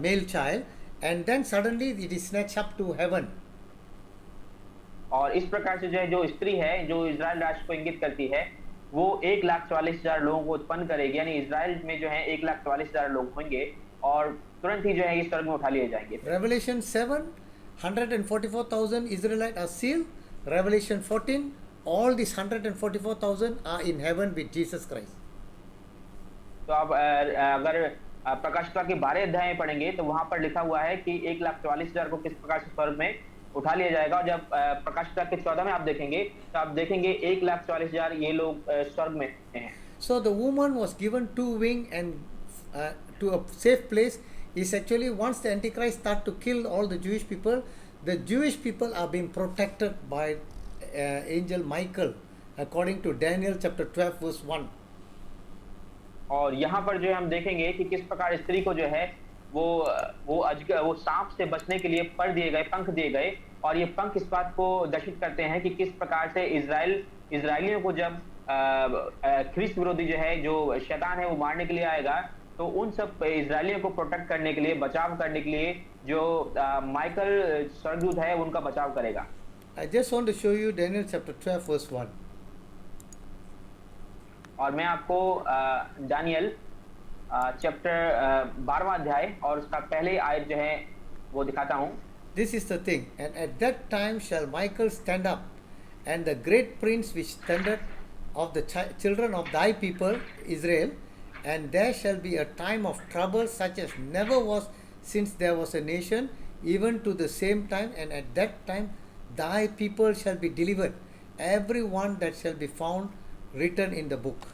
male child, and then suddenly it is snatched up to heaven. और इस प्रकार से जो है जो स्त्री है जो इजराइल राष्ट्र को इंगित करती है वो 1,44,000 लोगों को उत्पन्न करेगी, यानी इजराइल में जो है 1,44,000 लोग होंगे और तुरंत ही जो है इस स्वर्ग में उठा लिए जाएंगे। Revelation 7, 144,000 Israelites are sealed. Revelation 14, all these 144,000 are in heaven with Jesus Christ. तो आप अगर प्रकाशित के 12 अध्याय में पढ़ेंगे तो वहां पर लिखा हुआ है कि 1,44,000 को किस प्रकार से स्वर्ग में उठा लिया जाएगा, और जब प्रकाशित के 14 में आप देखेंगे तो आप देखेंगे 1,44,000 ये लोग स्वर्ग में हैं। So the woman was given two wings and to a safe place. Is actually once the Antichrist start to kill all the Jewish people are being protected by angel Michael, according to Daniel chapter 12 verse 1. और यहाँ पर जो है हम देखेंगे कि किस प्रकार स्त्री को जो है वो सांप से बचने के लिए पर दिए गए, पंख दिए गए, और ये पंख इस बात को दर्शित करते हैं कि किस प्रकार से इजराइलियों को जब ख्रिस्त विरोधी जो है जो शैतान है वो मारने के लिए आएगा, तो उन सब इजराइलियों को प्रोटेक्ट करने के लिए, बचाव करने के लिए जो माइकल स्वर्गदूत है उनका बचाव करेगा। I just want to show you Daniel chapter 12 verse 1. और मैं आपको दानियल चैप्टर 12वां अध्याय और उसका पहले आयत जो है वो दिखाता हूँ। This is the thing. And at that time shall Michael stand up, and the great prince which standeth of the children of thy people Israel, and there shall be a time of trouble such as never was since there was a nation, even to the same time, and at that time thy people shall be delivered, every one that shall be found written in the book.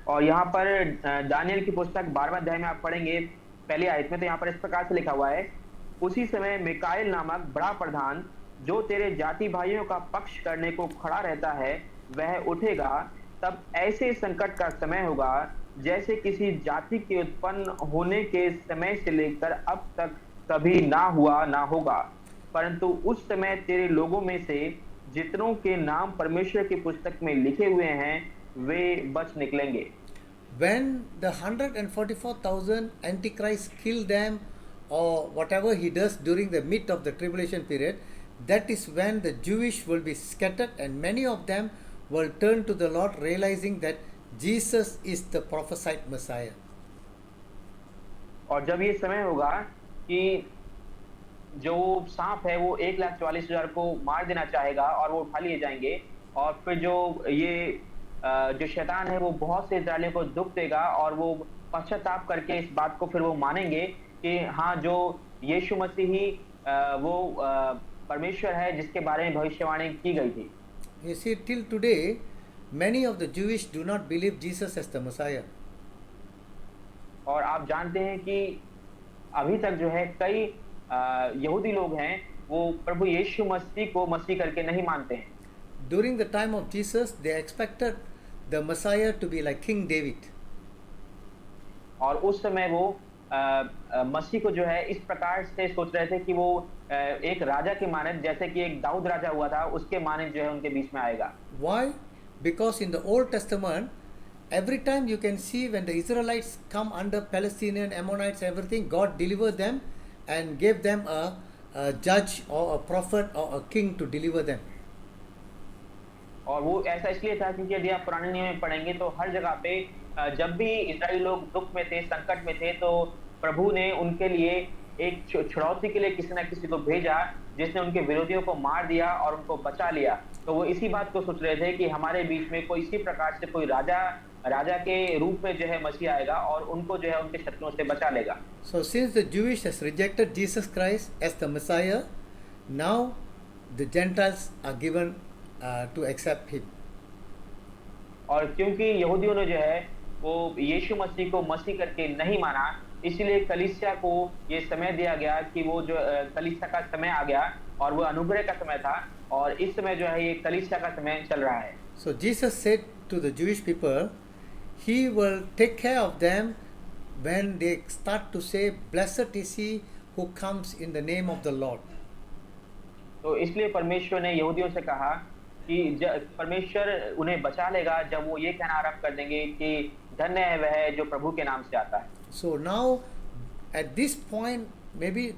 और यहाँ पर Daniel की पुस्तक 12वें अध्याय में आप पढ़ेंगे पहली आयत में, तो यहाँ पर इस प्रकार से लिखा हुआ है, उसी समय मिकाएल नामक बड़ा प्रधान जो तेरे जाति भाइयों का पक्ष करने को खड़ा रहता है वह उठेगा, तब ऐसे संकट का समय होगा जैसे किसी जाति के उत्पन्न होने के समय से लेकर अब तक कभी ना हुआ ना होगा, परंतु उस समय तेरे लोगों में से जितनों के नाम परमेश्वर की पुस्तक में लिखे हुए हैं वे बच निकलेंगे। When the 144,000 Antichrist kill them, or whatever he does during the mid of the tribulation period, that is when the Jewish will be scattered, and many of them will turn to the Lord, realizing that Jesus is the prophesied Messiah. और जब ये समय होगा कि जो सांप है वो 1,44,000 को मार देना चाहेगा और वो उठा लिए जाएंगे, और फिर जो शैतान है वो बहुत से इस्राएलियों को दुख देगा और वो पश्चाताप करके इस बात को फिर वो मानेंगे कि हाँ, जो यीशु मसीह ही वो परमेश्वर है जिसके बारे में भविष्यवाणी की गई थी। You see, till today, many of the Jewish do not believe Jesus as the Messiah. और आप जानते हैं कि अभी तक जो है कई यहूदी लोग हैं वो प्रभु यीशु मसीह को मसीह करके नहीं मानते हैं। During the time of Jesus, they expected the Messiah to be like King David. और उस समय वो मसीह को जो है इस प्रकार से सोच रहे थे कि वो एक राजा के मानद, जैसे कि एक दाऊद राजा हुआ था उसके मानद जो है उनके बीच में आएगा। Why? Because in the Old Testament, every time you can see when the Israelites come under Palestinian, Ammonites, everything, God delivered them and gave them a judge or a prophet or a king to deliver them. और वो ऐसा इसलिए था क्योंकि यदि आप पुराने नियम में पढ़ेंगे तो हर जगह पे जब भी इस्राएली लोग दुख में थे, संकट में थे, तो प्रभु ने उनके लिए एक छुड़ौती के लिए किसी न किसी को भेजा जिसने उनके विरोधियों को मार दिया और उनको बचा लिया। तो वो इसी बात को सोच रहे थे कि हमारे बीच में कोई इसी प्रकार से कोई राजा के रूप में जो है मसीह आएगा और उनको जो है उनके शत्रुओं से बचा लेगा। So since the Jewish has rejected Jesus Christ as the Messiah, now the Gentiles are given to accept him. और क्योंकि यहूदियों ने जो है वो यीशु मसीह को मसीह करके नहीं माना, इसलिए कलीसिया को ये समय दिया गया कि वो जो कलीसिया का समय आ गया और वो अनुग्रह का समय था, और इस समय जो है ये कलीसिया का समय चल रहा है। So Jesus said to the Jewish people, he will take care of them when they start to say, blessed is he who comes in the name of the Lord. तो इसलिए परमेश्वर ने यहूदियों से कहा कि परमेश्वर उन्हें बचा लेगा जब वो ये कहना आरंभ कर देंगे कि धन्य है वह जो प्रभु के नाम से आता है। So now at this point, maybe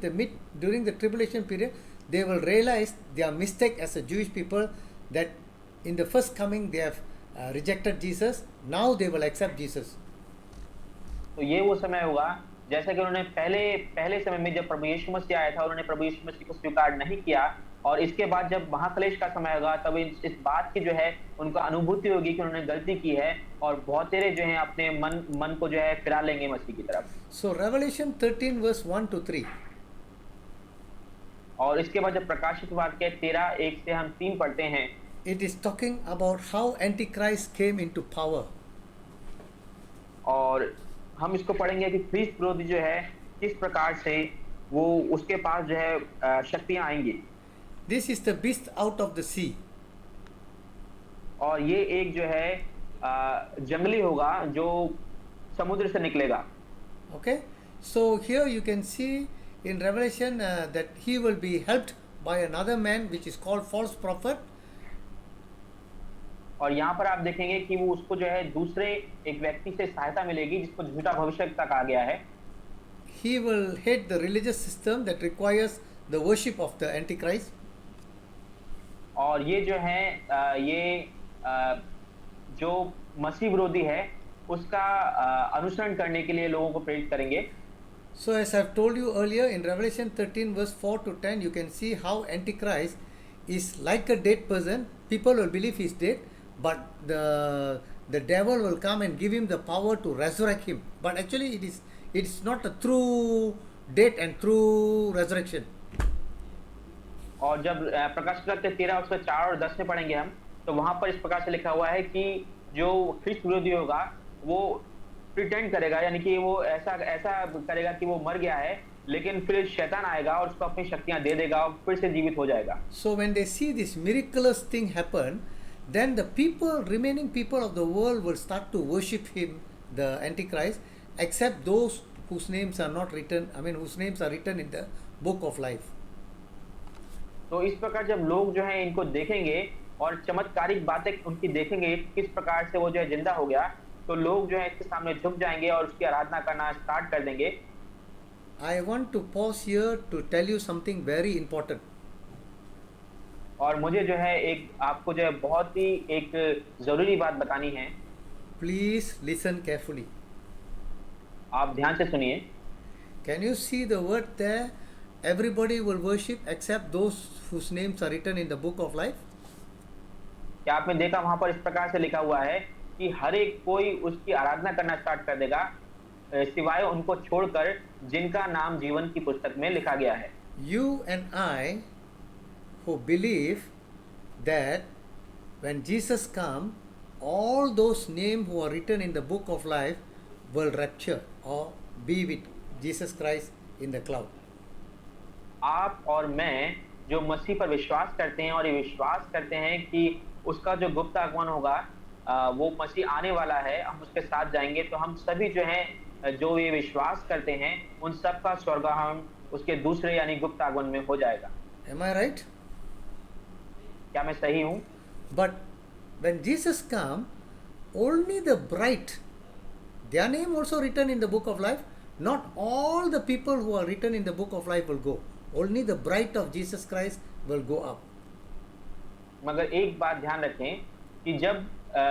during the tribulation period, they will realize their mistake as a Jewish people, that in the first coming they have rejected Jesus. Now they will accept Jesus. तो ये वो समय होगा जैसा कि उन्होंने पहले समय में जब प्रभु यीशु मसीह आया था उन्होंने प्रभु यीशु मसीह को स्वीकार नहीं किया, और इसके बाद जब महाक्लेश का समय होगा तब इस बात की जो है उनको अनुभूति होगी कि उन्होंने गलती की है, और बहुत तेरे जो हैं अपने मन को जो है फिरा लेंगे मसीह की तरफ। So Revelation 13 verse 1 to 3. और इसके बाद जब प्रकाशित वाक्य 13:1 से हम 3 पढ़ते हैं, It is talking about how Antichrist came into power. और हम इसको पढ़ेंगे कि ख्रीस्त विरोधी जो है किस प्रकार से वो उसके पास जो है शक्तियां आएंगी। This is the beast out of the sea. और ये एक जो है जंगली होगा जो समुद्र से निकलेगा। Okay, so here you can see in Revelation that he will be helped by another man which is called false prophet. और यहाँ पर आप देखेंगे कि वो उसको जो है दूसरे एक व्यक्ति से सहायता मिलेगी जिसको झूठा भविष्यवक्ता कहा गया है। He will hate the religious system that requires the worship of the Antichrist. और ये जो है ये जो मसीह विरोधी है उसका अनुसरण करने के लिए लोगों को प्रेरित करेंगे। So as I've told you earlier, in Revelation 13 verse 4 to 10, you can see how Antichrist is like a dead person. People will believe he's dead, but the devil will come and give him the power to resurrect him. But actually it's not a true death and true resurrection. और जब प्रकाशित वाक्य 13 उसके 4 और 10 में पढ़ेंगे हम, तो वहां पर इस प्रकार से लिखा हुआ है कि जो ख्रिस्त विरोधी होगा वो प्रिटेंड करेगा, यानी कि वो ऐसा करेगा कि वो मर गया है, लेकिन फिर शैतान आएगा और उसको अपनी शक्तियां दे देगा और फिर से जीवित हो जाएगा। So when they see this miraculous thing happen, then the remaining people of the world will start to worship him, the Antichrist, except those whose names are not written, whose names are written in the book of life. तो इस प्रकार जब लोग जो है इनको देखेंगे और चमत्कारिक बातें उनकी देखेंगे किस प्रकार से वो जो है जिंदा हो गया, तो लोग जो है इसके सामने झुक जाएंगे और उसकी आराधना करना स्टार्ट कर देंगे। I want to pause here to tell you something very important. और मुझे जो है आपको जो है बहुत ही एक जरूरी बात बतानी है। Please listen carefully. आप ध्यान से सुनिए। Can you see the word there? Everybody will worship except those whose names are written in the book of life. क्या आपने देखा वहां पर इस प्रकार से लिखा हुआ है कि हर एक कोई उसकी आराधना करना स्टार्ट कर देगा सिवाय उनको छोड़कर जिनका नाम जीवन की पुस्तक में लिखा गया है। You and I who believe that when Jesus comes, all those names who are written in the book of life will rapture or be with Jesus Christ in the cloud. आप और मैं जो मसीह पर विश्वास करते हैं और ये विश्वास करते हैं कि उसका जो गुप्त आगमन होगा, वो मसीह आने वाला है, हम उसके साथ जाएंगे, तो हम सभी जो हैं जो ये विश्वास करते हैं उन सब का स्वर्गारोहण उसके दूसरे यानी गुप्त आगमन में हो जाएगा। Am I right? क्या मैं सही हूँ? But when Jesus comes, only the bright, their name also written in the book of life, not all the people who are written in the book of life will go. Only the bride of Jesus Christ will go up. मगर एक बात ध्यान रखें कि जब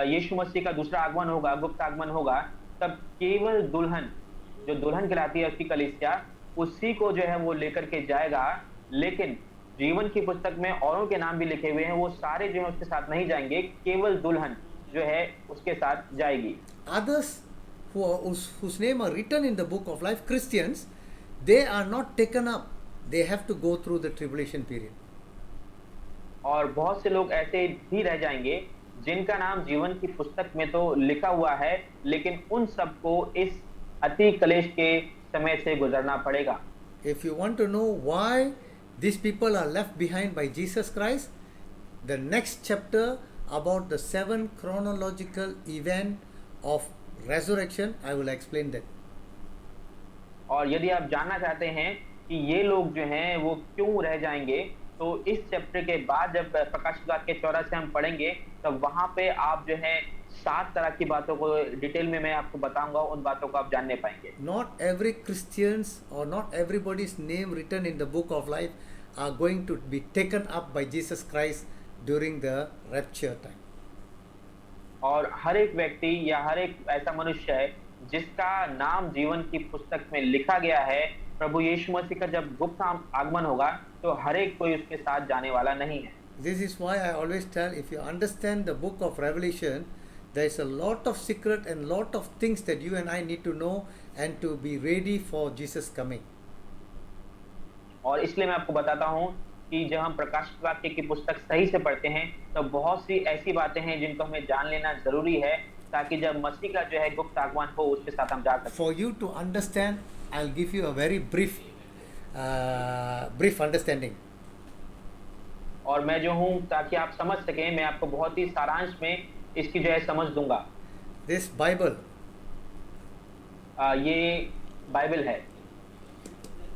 यीशु मसीह का दूसरा आगमन होगा, गुप्त आगमन होगा, तब केवल दुल्हन जो दुल्हन कहलाती है उसकी कलीसिया उसी को जो है वो लेकर के जाएगा, लेकिन जीवन की पुस्तक में औरों के नाम भी लिखे हुए हैं, वो सारे जो है उसके साथ नहीं जाएंगे, केवल दुल्हन जो है उसके साथ जाएगी। Others whose name are written in the book of life, Christians, they are not taken up. They have to go through the tribulation period. और बहुत से लोग ऐसे भी रह जाएंगे जिनका नाम जीवन की पुस्तक में तो लिखा हुआ है, लेकिन उन सबको इस अति कलेश के समय से गुजरना पड़ेगा। If you want to know why these people are left behind by Jesus Christ, the next chapter about the 7 chronological event of resurrection, I will explain that. और यदि आप जानना चाहते हैं कि ये लोग जो हैं वो क्यों रह जाएंगे, तो इस चैप्टर के बाद जब प्रकाशित वाक्य 14 से हम पढ़ेंगे, तब वहां पे आप जो है 7 तरह की बातों को डिटेल में मैं आपको बताऊंगा, उन बातों को आप जानने पाएंगे। Not every Christians or not everybody's name written in the book of life are going to be taken up by Jesus Christ during the rapture time. और हर एक व्यक्ति या हर एक ऐसा मनुष्य है जिसका नाम जीवन की पुस्तक में लिखा गया है, प्रभु यीशु मसीह का जब गुप्त आगमन होगा तो हर एक कोई उसके साथ जाने वाला नहीं है। This is why I always tell, if you understand the book of Revelation, there is a lot of secret and lot of things that you and I need to know and to be ready for Jesus coming. और इसलिए मैं आपको बताता हूँ कि जब हम प्रकाशित वाक्य की पुस्तक सही से पढ़ते हैं तो बहुत सी ऐसी बातें हैं जिनको हमें जान लेना जरूरी है, ताकि जब मसीह का जो है गुप्त आगमन हो उसके साथ हम जा सकें। For you to understand, I'll give you a very brief understanding. और मैं जो हूँ ताकि आप समझ सकें, मैं आपको बहुत ही सारांश में इसकी जो है समझ दूंगा। This Bible, ये बाइबल है।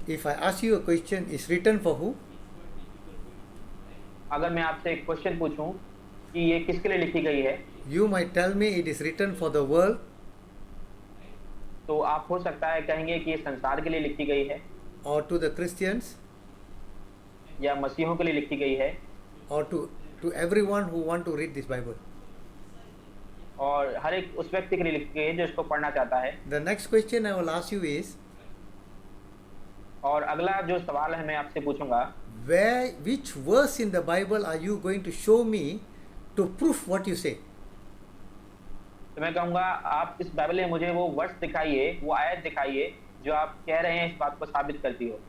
if I ask you a question, is written for who? अगर मैं आपसे एक क्वेश्चन पूछूं कि ये किसके लिए लिखी गई है, You might tell me it is written for the world, तो आप हो सकता है कहेंगे कि ये संसार के लिए लिखी गई है, or to the Christians, या मसीहों के लिए लिखी गई है, or to everyone who want to read this Bible. और हर एक उस व्यक्ति के लिए लिखी गई है जो इसको पढ़ना चाहता है। The next question I will ask you is, और अगला जो सवाल है मैं आपसे पूछूंगा, which verse in the Bible are you going to show me to prove what you say? तो मैं कहूंगा आप इस बाइबल में मुझे वो वर्ष दिखाइए, वो आयत दिखाइए जो आप कह रहे हैं इस बात को साबित करती हो।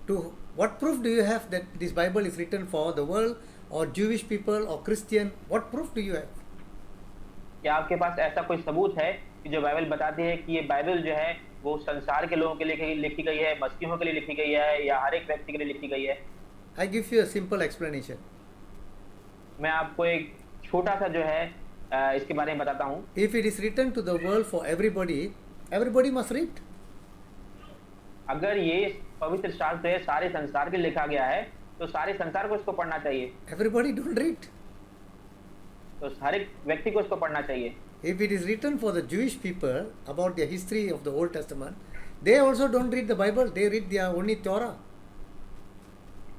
To what proof do you have that this Bible is written for the world or Jewish people or Christian? What proof do you have? क्या आपके पास ऐसा कोई सबूत है कि जो बाइबल बताती है कि ये बाइबल जो है वो संसार के लोगों के लिए लिखी गई है, मसीहों के लिए लिखी गई है, या हर एक व्यक्ति के लिए लिखी गई है? I give you a simple explanation. मैं आपको एक छोटा सा जो है इसके बारे में बताता हूँ। If it is written to the world for everybody, everybody must read. अगर ये पवित्र शास्त्र है सारे संसार के लिए लिखा गया है तो सारे संसार को इसको पढ़ना चाहिए, Everybody don't read. तो हर एक व्यक्ति को इसको पढ़ना चाहिए। If it is written for the Jewish people about the history of the Old Testament, they also don't read the Bible, they read their only Torah.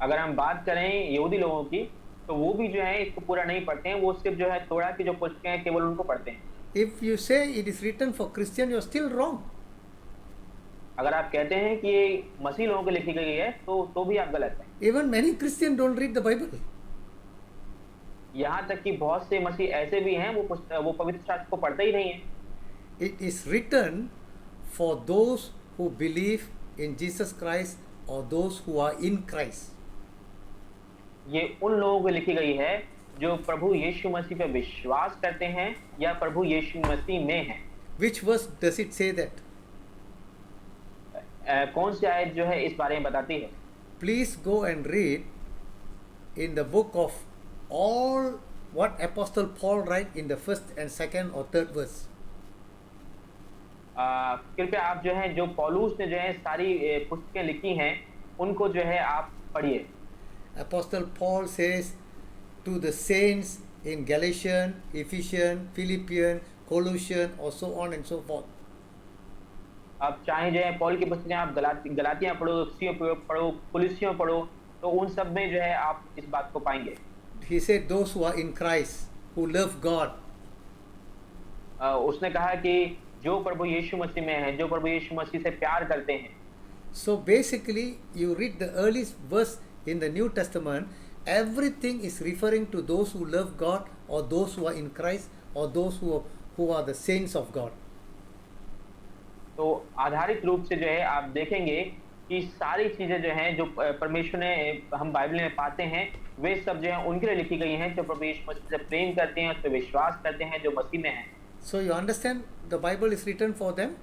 अगर हम बात करें यहूदी लोगों की तो वो भी जो है इसको पूरा नहीं पढ़ते हैं, वो सिर्फ जो है तोरा की जो पुस्तकें हैं केवल उनको पढ़ते हैं। If you say it is written for Christian, you are still wrong. अगर आप कहते हैं कि ये मसीह लोगों के लिखी गई है तो भी आप गलत हैं। Even many Christians don't read the Bible. यहाँ तक कि बहुत से मसीह ऐसे भी हैं वो पवित्र शास्त्र को पढ़ते ही नहीं है। It is written for those who believe in Jesus Christ or those who are in Christ. ये उन लोगों को लिखी गई है जो प्रभु यीशु मसीह पे विश्वास करते हैं या प्रभु यीशु मसीह में हैं। Which verse does it say that? कौन सी आयत जो है इस बारे में बताती है? Please go and read in the book of all what Apostle Paul write in the first and second or third verse. कृपया आप जो है जो पौलुस ने जो है सारी पुस्तकें लिखी हैं उनको जो है आप पढ़िए। Apostle Paul says to the saints in Galatians, Ephesians, Philippians, Colossians, or so on and so forth. आप चाहे जो है पौल की पुस्तकें आप गलातियां पढ़ो, इफिसियों पढ़ो, कुलिसियों पढ़ो, तो उन सब में जो है आप इस बात को पाएंगे। He said those who are in Christ, who love God. उसने कहा कि जो प्रभु यीशु मसीह में है, जो प्रभु यीशु मसीह से प्यार करते हैं। So basically, you read the earliest verse in the New Testament, everything is referring to those who love God or those who are in Christ or those who are the saints of God. तो आधारित रूप से जो है आप देखेंगे कि सारी चीजें जो हैं जो परमेश्वर ने हम बाइबल में पाते हैं वे सब जो है उनके लिए लिखी गई हैं जो प्रभु यीशु मसीह से प्रेम करते हैं, उस पर विश्वास करते हैं, जो मसीह में हैं। So you understand the Bible is written for them?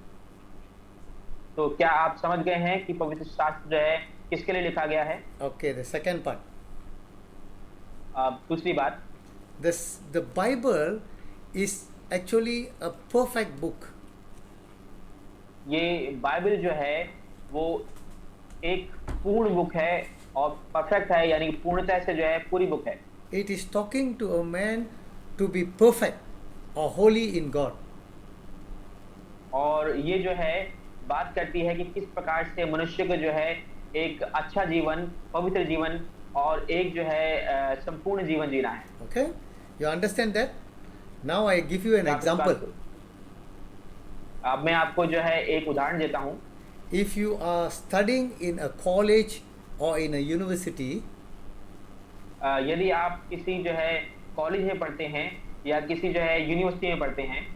तो क्या आप समझ गए हैं कि पवित्र शास्त्र जो है किसके लिए लिखा गया है? Okay, the second part. दूसरी बात, The Bible is actually a perfect book. ये बाइबल जो है वो एक पूर्ण बुक है और परफेक्ट है, यानी पूर्णतः से जो है पूरी बुक है। It is talking to a man to be perfect or holy in God. और ये जो है बात करती है कि किस प्रकार से मनुष्य को जो है एक अच्छा जीवन, पवित्र जीवन और एक जो है संपूर्ण जीवन जीना है। Okay? You understand that? Now I give you an example. अब मैं आपको जो है एक उदाहरण देता हूँ। If you are studying in a college or in a university, यदि आप किसी जो है कॉलेज में पढ़ते हैं या किसी जो है यूनिवर्सिटी में पढ़ते हैं,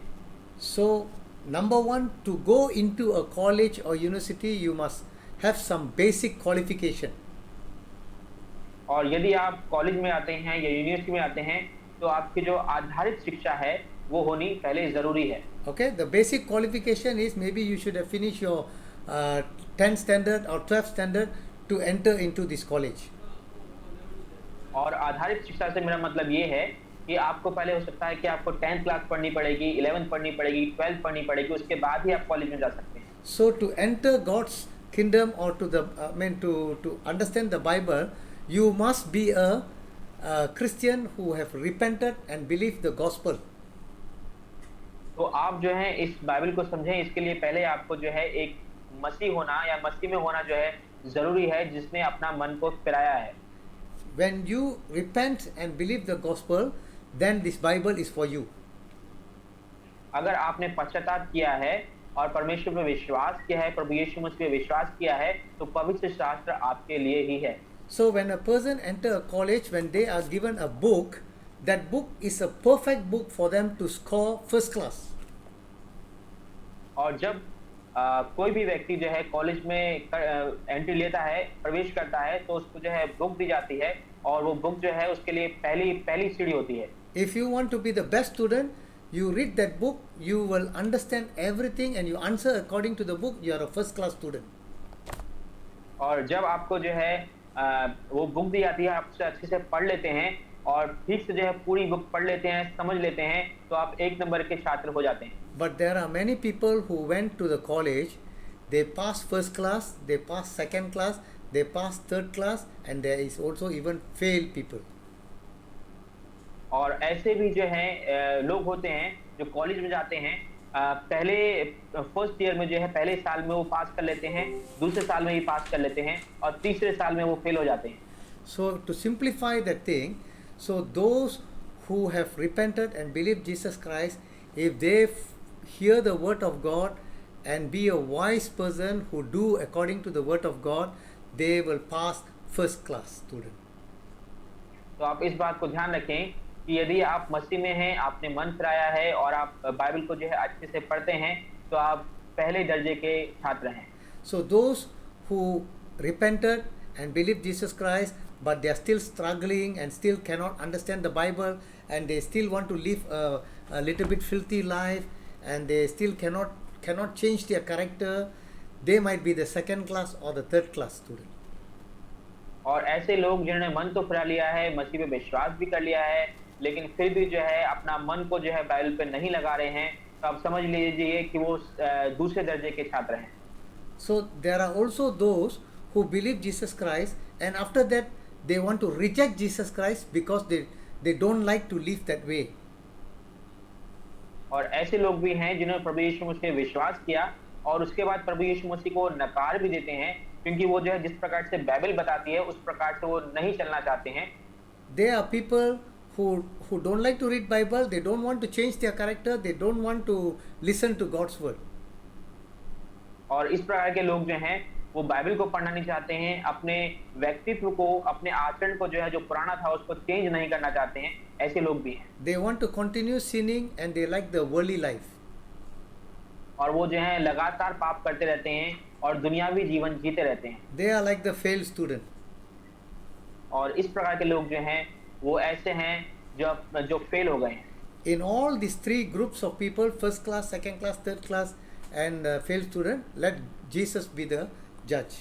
so number one, to go into a college or university, you must have some basic qualification. और यदि आप कॉलेज में आते हैं या यूनिवर्सिटी में आते हैं तो आपकी जो आधारित शिक्षा है वो होनी पहले जरूरी है। Okay, the basic qualification is maybe you should have finished your 10th standard or 12th standard to enter into this college. और आधारित शिक्षा से मेरा मतलब ये है कि आपको पहले हो सकता है कि आपको 10th क्लास पढ़नी पड़ेगी, 11th पढ़नी पड़ेगी, 12th पढ़नी पड़ेगी, उसके बाद ही आप कॉलेज में जा सकते हैं। So to enter God's kingdom or to the to understand the Bible, you must be a Christian who have repented and believed the gospel. तो आप जो है इस बाइबल को समझें, इसके लिए पहले आपको जो है एक मसीह होना या मसीह में होना जो है जरूरी है, जिसने अपना मन को फिराया है। When you repent and believe the gospel, then this Bible is for you. अगर आपने पश्चाताप किया है और परमेश्वर पे विश्वास किया है, प्रभु यीशु मसीह पे विश्वास किया है, तो पवित्र शास्त्र आपके लिए ही है। So when a person enter a college, when they are given a book, that book is a perfect book for them to score first class. और जब कोई भी व्यक्ति जो है कॉलेज में एंट्री लेता है, प्रवेश करता है, तो उसको जो है बुक दी जाती है और वो बुक जो है उसके लिए पहली सीढ़ी होती है। If you want to be the best student, you read that book, you will understand everything and you answer according to the book, you are a first class student. और जब आपको जो है वो बुक दी जाती है, आप उसे अच्छे से पढ़ लेते हैं और ठीक से जो है पूरी बुक पढ़ लेते हैं, समझ लेते हैं, तो आप एक नंबर के छात्र हो जाते हैं। But there are many people who went to the college, they passed first class, they passed second class, they passed third class, and there is also even failed people. और ऐसे भी जो है लोग होते हैं जो कॉलेज में जाते हैं, पहले फर्स्ट ईयर में जो है पहले साल में वो पास कर लेते हैं, दूसरे साल में भी पास कर लेते हैं और तीसरे साल में वो फेल हो जाते हैं। So to simplify that thing, so those who have repented and believed Jesus Christ, if they hear the word of God and be a wise person who do according to the word of God, they will pass first class student. तो आप इस बात को ध्यान रखें कि यदि आप मसीह में हैं, आपने मन फिराया है और आप बाइबल को जो है अच्छे से पढ़ते हैं, तो आप पहले दर्जे के छात्र हैं। So those who repented and believed Jesus Christ, but they are still struggling and still cannot understand the Bible, and they still want to live a little bit filthy life, and they still cannot change their character, they might be the second class or the third class student. और ऐसे लोग जिन्होंने मन तो फिरा लिया है, मसीह पे विश्वास भी कर लिया है, लेकिन फिर भी जो है अपना मन को जो है बाइबल पे नहीं लगा रहे हैं, तो आप समझ लीजिए कि वो दूसरे दर्जे के छात्र हैं। So there are also those who believe Jesus Christ, and after that they want to reject Jesus Christ because they don't like to live that way. और ऐसे लोग भी हैं जिन्होंने प्रभु यीशु मसीह पे विश्वास किया और उसके बाद प्रभु यीशु मसीह को नकार भी देते हैं, क्योंकि वो जो है जिस प्रकार से बाइबल बताती है उस प्रकार से वो नहीं चलना चाहते हैं। There are people who don't like to read Bible, they don't want to change their character, they don't want to listen to God's word. और इस प्रकार के लोग जो हैं वो बाइबल को पढ़ना नहीं चाहते हैं, अपने व्यक्तित्व को, अपने आचरण को जो है जो पुराना था उसको चेंज नहीं करना चाहते हैं, ऐसे लोग भी हैं। They want to continue sinning and they like the worldly life. और वो जो है लगातार पाप करते रहते हैं और दुनियावी जीवन जीते रहते हैं। They are like the failed student. और इस प्रकार के लोग जो हैं वो ऐसे हैं जो फेल हो गए हैं। In all these three groups of people, first class, second class, third class, and failed student, let Jesus be the judge.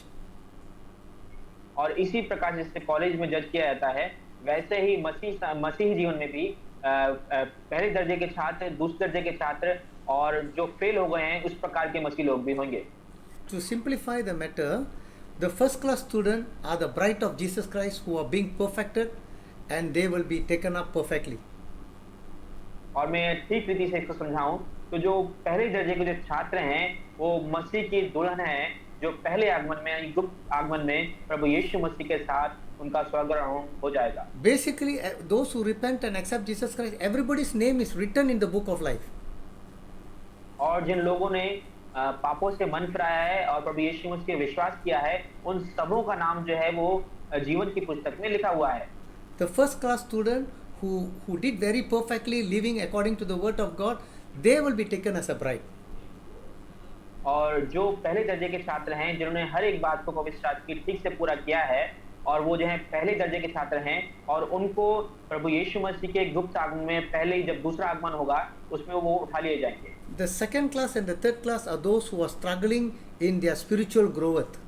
और इसी प्रकार जैसे कॉलेज में जज किया जाता है, वैसे ही मसीही जीवन में भी पहले दर्जे के छात्र, दूसरे दर्जे के छात्र और जो फेल हो गए हैं उस प्रकार के मसीही लोग भी होंगे। To simplify the matter, the first class student are the bride of Jesus Christ who are being perfected and they will be taken up perfectly. और मैं ठीक रीति से इसको समझाऊं तो जो पहले दर्जे के जो छात्र हैं वो मसीह की दुल्हन है, जो पहले आगमन में, गुप्त आगमन में प्रभु यीशु मसीह के साथ उनका स्वागत हो जाएगा। Basically, those who repent and accept Jesus Christ, everybody's name is written in the book of life. और जिन लोगों ने पापों से मन फिराया है और प्रभु यीशु मसीह पे विश्वास किया है, उन सबों का नाम जो है वो जीवन की पुस्तक में लिखा हुआ है। The first class student who did very perfectly living according to the word of God, they will be taken as a bride. और जो पहले दर्जे के छात्र हैं जिन्होंने हर एक बात को पवित्र शास्त्र की ठीक से पूरा किया है और वो जो है पहले दर्जे के छात्र हैं और उनको प्रभु यीशु मसीह के गुप्त आगमन में पहले ही जब दूसरा आगमन होगा उसमें वो उठा लिए जाएंगे। The second class and the third class are those who are struggling in their spiritual growth.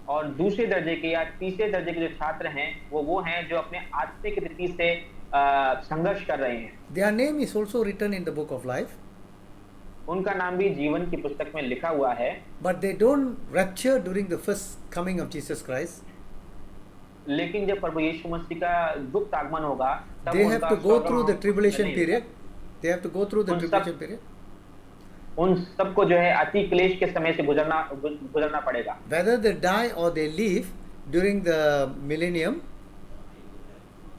और दूसरे दर्जे के या तीसरे दर्जे के जो छात्र हैं वो हैं जो अपने आत्मिक रीति से संघर्ष कर रहे हैं। Their name is also written in the book of life. उनका नाम भी जीवन की पुस्तक में लिखा हुआ है। But they don't rapture during the first coming of Jesus Christ. लेकिन जब प्रभु यीशु मसीह का गुप्त आगमन होगा तब They have to go through the tribulation period. They have to go through the tribulation period. उन सबको जो है अति क्लेश के समय से गुजरना पड़ेगा। Whether they die or they live during the millennium,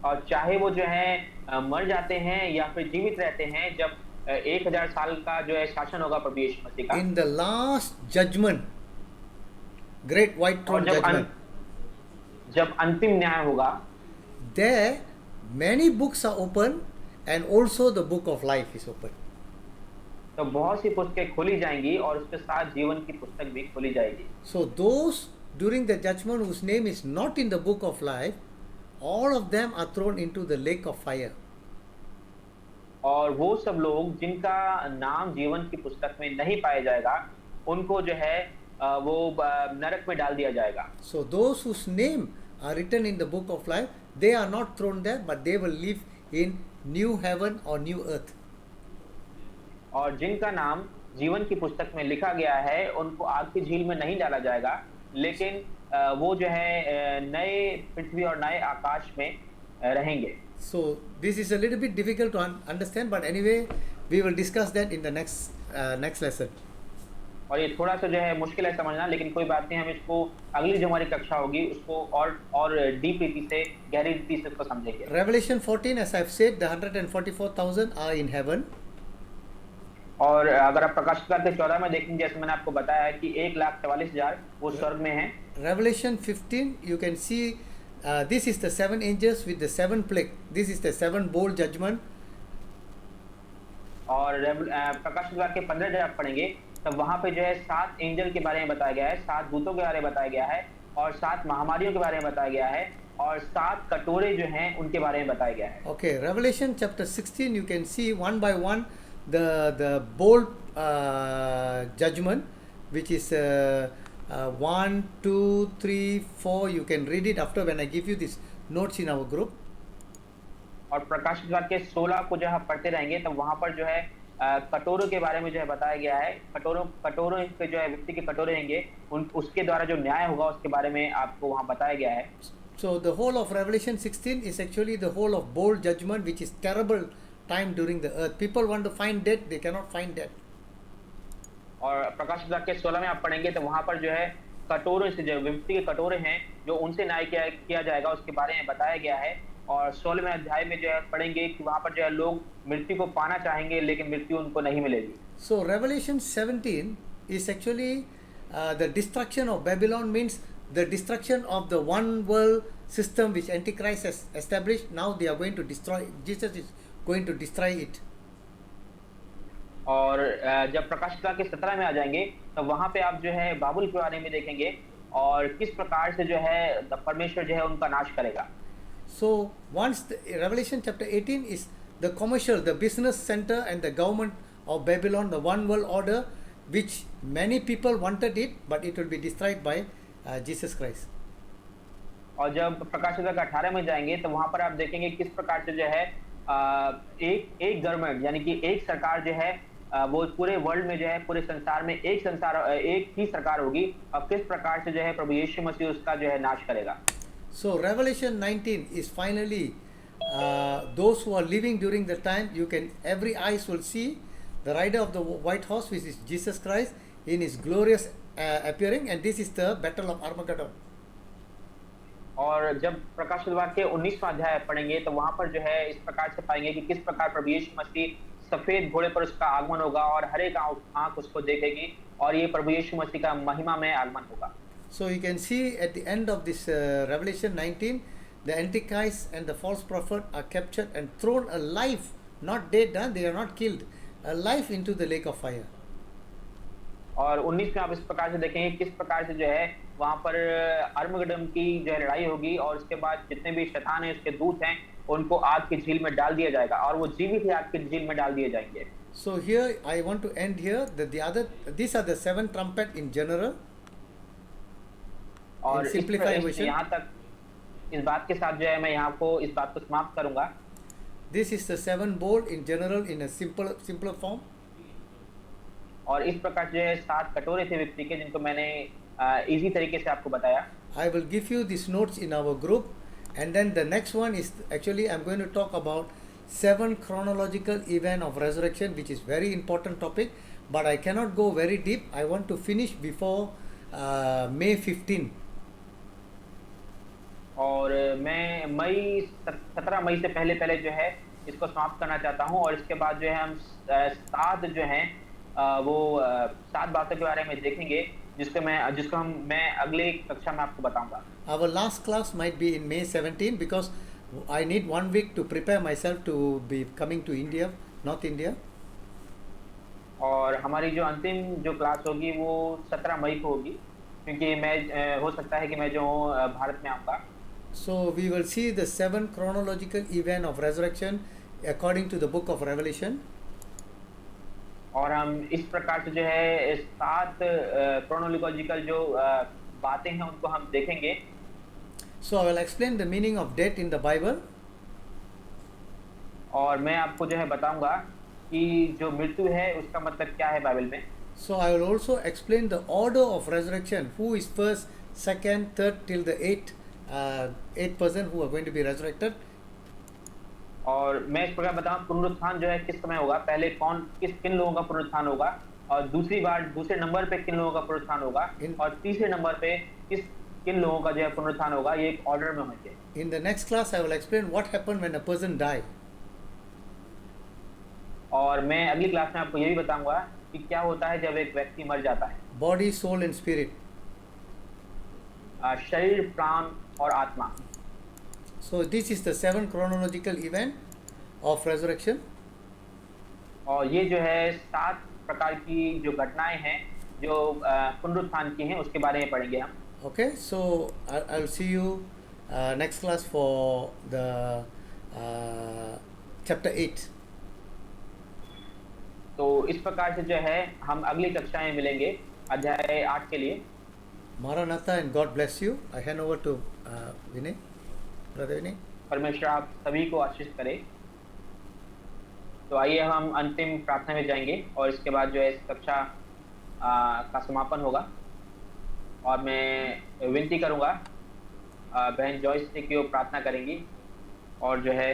और चाहे वो जो है मर जाते हैं या फिर जीवित रहते हैं जब 1000 साल का जो है शासन होगा प्रभु यीशु मसीह का। In the last judgment, great white और throne judgment, जब अंतिम न्याय होगा, there many books are open and also the book of life is open. तो बहुत सी पुस्तकें खोली जाएंगी और उसके साथ जीवन की पुस्तक भी खोली जाएगी। So those during the judgment whose name is not in the book of life, all of them are thrown into the lake of fire. और वो सब लोग जिनका नाम जीवन की पुस्तक में नहीं पाया जाएगा, उनको जो है वो नरक में डाल दिया जाएगा। So those whose name are written in the book of life, they are not thrown there, but they will live in new heaven or new earth. और जिनका नाम जीवन की पुस्तक में लिखा गया है, उनको आग की झील में नहीं डाला जाएगा, लेकिन वो जो है नए पृथ्वी और नए आकाश में रहेंगे। So this is a little bit difficult to understand, but anyway, we will discuss that in the next lesson. और ये थोड़ा सा जो है मुश्किल है समझना, लेकिन कोई बात नहीं, हम इसको अगली जो हमारी कक्षा होगी उसको और डीप रीति से, गहरी रीति से इसको समझेंगे। Revelation 14, as I've said, the 144,000 are in heaven. और अगर आप प्रकाशित के 14 में देखेंगे, जैसे मैंने आपको बताया है कि 1,44,000 वो स्वर्ग में हैं। Revelation 15, you can see this is the 7 angels with the 7 plague. This is the 7 bowl judgment. और प्रकाशित के 15 जब आप पढ़ेंगे, तब वहां पे जो है 7 एंजल के बारे में बताया गया है, 7 दूतों के बारे में बताया गया है, और 7 महामारियों के बारे में बताया गया है, और 7 कटोरे जो हैं उनके बारे में बताया गया है। Okay, Revelation chapter 16, you can see one by one the bowl judgment, which is 1, 2, 3, 4. You can read it after when I give you these notes in our group. और प्रकाशित के 16 को जो आप पढ़ते रहेंगे, तब वहां पर जो है कटोरों के बारे में जो है बताया गया है। कटोरों के जो है व्यक्ति के कटोरे रहेंगे, उसके द्वारा जो न्याय होगा उसके बारे में आपको वहां बताया गया है। So the whole of Revelation 16 is actually the whole of bowl judgment, which is terrible time during the earth. People want to find death, they cannot find death. और प्रकाशित के 16 में आप पढ़ेंगे तो वहां पर जो है कटोरों से, जो व्यक्ति के कटोरे हैं जो उनसे न्याय किया जाएगा, उसके बारे में बताया गया है। और 16वें अध्याय में जो है पढ़ेंगे कि वहां पर जो है लोग मृत्यु को पाना चाहेंगे, लेकिन मृत्यु उनको नहीं मिलेगी। So Revelation 17 is actually the destruction of Babylon, means the destruction of the one world system which Antichrist has established. Now they are going to destroy, Jesus is going to destroy it. और जब प्रकाशित के 17 में आ जाएंगे तो वहां पे आप जो है बाबुल के बारे में देखेंगे और किस प्रकार से जो है परमेश्वर जो है उनका नाश करेगा। So once Revelation chapter 18 is the commercial, the business center and the government of Babylon, the one world order, which many people wanted it, but it will be destroyed by Jesus Christ. और जब प्रकाशित 18 में जाएंगे तो वहां पर आप देखेंगे किस प्रकार से जो है एक गवर्नमेंट, यानी कि एक सरकार जो है वो पूरे वर्ल्ड में जो है, पूरे संसार में एक ही सरकार होगी, और किस प्रकार से जो है प्रभु यीशु मसीह उसका जो है नाश करेगा। So Revelation 19 is finally those who are living during the time, you can, every eyes will see the rider of the white horse, which is Jesus Christ, in his glorious appearing, and this is the battle of Armageddon. और जब प्रकाशित वाक्य 19वां अध्याय पढ़ेंगे तो वहां पर जो है इस प्रकार से पाएंगे कि किस प्रकार प्रभु यीशु मसीह सफेद घोड़े पर उसका आगमन होगा और हर एक आंख उसको देखेगी, और ये प्रभु यीशु मसीह का महिमा में आगमन होगा। So you can see at the end of this Revelation 19, the Antichrist and the false prophet are captured and thrown alive, not dead, they are not killed, alive into the lake of fire. और 19 में आप इस प्रकार से देखेंगे किस प्रकार से जो है वहां पर अर्मगडम की जो है लड़ाई होगी, और उसके बाद जितने भी शैतान हैं, उसके दूत हैं, उनको आग की झील में डाल दिया जाएगा, और वो जीवित ही आग की झील में डाल दिए जाएंगे। So here I want to end here that these are the 7 trumpet in general. और simplified version, यहाँ तक इस बात के साथ जो है मैं यहाँ को इस बात को समाप्त करूंगा। This is the 7 bowl in general in a simpler form. और इस प्रकार जो है 7 कटोरे थे व्यक्ति के, जिनको मैंने इजी तरीके से आपको बताया। I will give you these notes in our group, and then the next one is actually I'm going to talk about 7 chronological event of resurrection, which is very important topic, but I cannot go very deep. I want to finish before May 15. और मैं 17 मई से पहले जो है इसको समाप्त करना चाहता हूँ और इसके बाद जो है हम 7 जो हैं वो 7 बातों के बारे में देखेंगे जिसको मैं अगली कक्षा में आपको बताऊंगा। Our last class might be in May 17 because I need 1 week to prepare myself to be coming to India, North India. और हमारी जो अंतिम जो क्लास होगी वो 17 मई को होगी क्योंकि मैं हो सकता है कि मैं जो हूँ भारत में आऊँगा। So we will see the 7 chronological event of resurrection according to the book of Revelation. और हम इस प्रकार से जो है 7 क्रोनोलॉजिकल जो बातें हैं उनको हम देखेंगे। So I will explain the meaning of death in the Bible. और मैं आपको जो है बताऊंगा कि जो मृत्यु है उसका मतलब क्या है बाइबल में। So I will also explain the order of resurrection. Who is first, second, third till the eighth person who are going to be resurrected. और मैं इस प्रकार बताऊं पुनरुत्थान जो है किस समय होगा, पहले किन लोगों का पुनरुत्थान होगा और दूसरे नंबर पे किन लोगों का पुनरुत्थान होगा और तीसरे नंबर पे किन लोगों का जो है पुनरुत्थान होगा, ये एक ऑर्डर में होना चाहिए। In the next class I will explain what happened when a person die. और मैं अगली क्लास में आपको ये भी बताऊंगा कि क्या होता है जब एक व्यक्ति मर जाता है। Body, soul and spirit. शरीर, प्राण और आत्मा। So this is the 7 chronological event of resurrection. और ये जो है 7 प्रकार की जो घटनाएं हैं जो पुनरुत्थान की हैं उसके बारे में पढ़ेंगे हम। Okay, so I'll see you next class for the chapter 8. तो इस प्रकार से जो है हम अगली कक्षा में मिलेंगे अध्याय 8 के लिए। Maranatha and God bless you. I hand over to Vinay. Brother Vinay. परमेश्वर आप सभी को आशीष करे। तो आइए हम अंतिम प्रार्थना में जाएंगे और इसके बाद जो है इस कक्षा का समापन होगा। और मैं विनती करूंगा बहन जॉयस से कि वो प्रार्थना करेंगी और जो है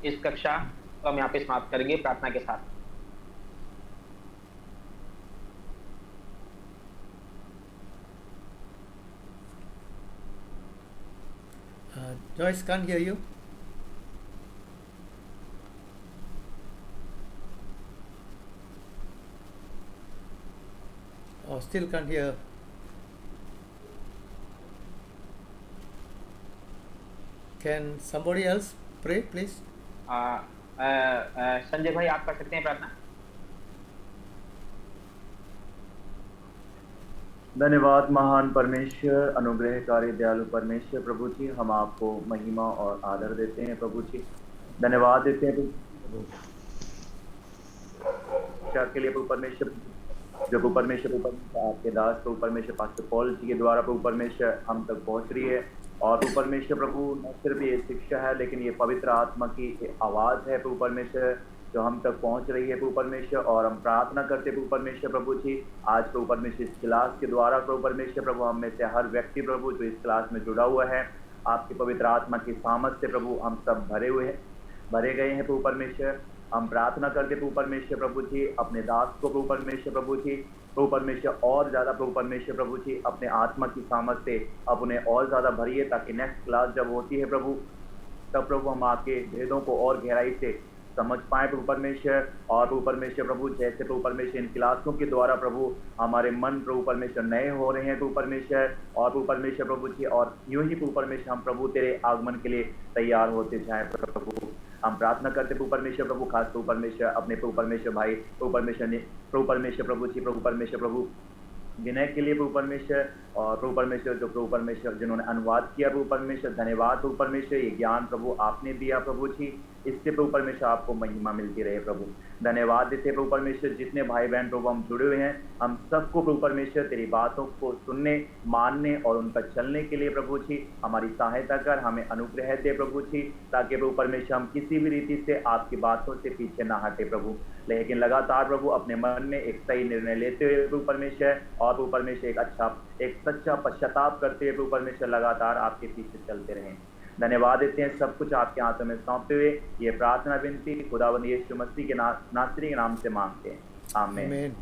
इस कक्षा को हम यहाँ पे समाप्त करेंगे प्रार्थना के साथ। Joyce can't hear you. Oh, still can't hear. Can somebody else pray, please? Sanjay भाई आप कर सकते हैं प्रार्थना। धन्यवाद महान परमेश्वर, अनुग्रहकारी दयालु परमेश्वर प्रभु जी, हम आपको महिमा और आदर देते हैं प्रभु जी। धन्यवाद देते हैं प्रभु के लिए प्रभु परमेश्वर, जो प्रभु परमेश्वर आपके दास प्रभु परमेश्वर पास्टर पॉल जी के द्वारा प्रभु परमेश्वर हम तक पहुंच रही है। और प्रभु परमेश्वर प्रभु न सिर्फ ये शिक्षा है लेकिन ये पवित्र आत्मा की आवाज़ है प्रभु परमेश्वर जो हम तक पहुंच रही है प्रभु परमेश्वर। और हम प्रार्थना करते प्रभु परमेश्वर प्रभु जी, आज प्रभु परमेश्वर इस क्लास के द्वारा प्रभु परमेश्वर प्रभु हम में से हर व्यक्ति प्रभु जो इस क्लास में जुड़ा हुआ है आपकी पवित्र आत्मा की सामर्थ से प्रभु हम सब भरे गए हैं प्रभु परमेश्वर। हम प्रार्थना करते प्रभु परमेश्वर प्रभु जी अपने दास को प्रभु परमेश्वर प्रभु जी, प्रभु परमेश्वर और ज़्यादा प्रभु परमेश्वर प्रभु जी अपने आत्मा की सामर्थ से अब उन्हें और ज़्यादा भरिए, ताकि नेक्स्ट क्लास जब होती है प्रभु तब प्रभु हम आपके भेदों को और गहराई से समझ पाए प्रभु परमेश्वर। और प्रभु परमेश्वर प्रभु जैसे प्रभु परमेश्वर इन क्लासों के द्वारा प्रभु हमारे मन प्रभु परमेश्वर नए हो रहे हैं प्रभु परमेश्वर, और प्रभु परमेश्वर प्रभु जी और यूं ही प्रभु परमेश्वर हम प्रभु तेरे आगमन के लिए तैयार होते जाएं प्रभु। हम प्रार्थना करते प्रभु परमेश्वर प्रभु, खास प्रभु परमेश्वर अपने प्रभु परमेश्वर भाई प्रभु परमेश्वर ने प्रभु परमेश्वर प्रभु जी प्रभु परमेश्वर प्रभु विनय के लिए प्रभु परमेश्वर, और प्रभु परमेश्वर जो प्रभु परमेश्वर जिन्होंने अनुवाद किया प्रभु परमेश्वर, धन्यवाद प्रभु परमेश्वर। ये ज्ञान प्रभु आपने दिया प्रभु जी, इससे प्रभु परमेश्वर आपको महिमा मिलती रहे प्रभु। धन्यवाद देते प्रभु परमेश्वर जितने भाई बहन प्रभु हम जुड़े हुए हैं, हम सबको प्रभु परमेश्वर तेरी बातों को सुनने मानने और उन पर चलने के लिए प्रभु जी हमारी सहायता कर, हमें अनुग्रह दे प्रभु जी, ताकि प्रभु परमेश्वर हम किसी भी रीति से आपकी बातों से पीछे ना हटे प्रभु, लेकिन लगातार प्रभु अपने मन में एक सही निर्णय लेते हुए प्रभु परमेश्वर, और प्रभु परमेश्वर एक सच्चा पश्चाताप करते हुए प्रभु परमेश्वर लगातार आपके पीछे चलते रहें। धन्यवाद देते हैं, सब कुछ आपके हाथों में सौंपते हुए ये प्रार्थना विनती खुदावंद यीशु मसीह के नासरी के नाम से मांगते हैं, आमीन।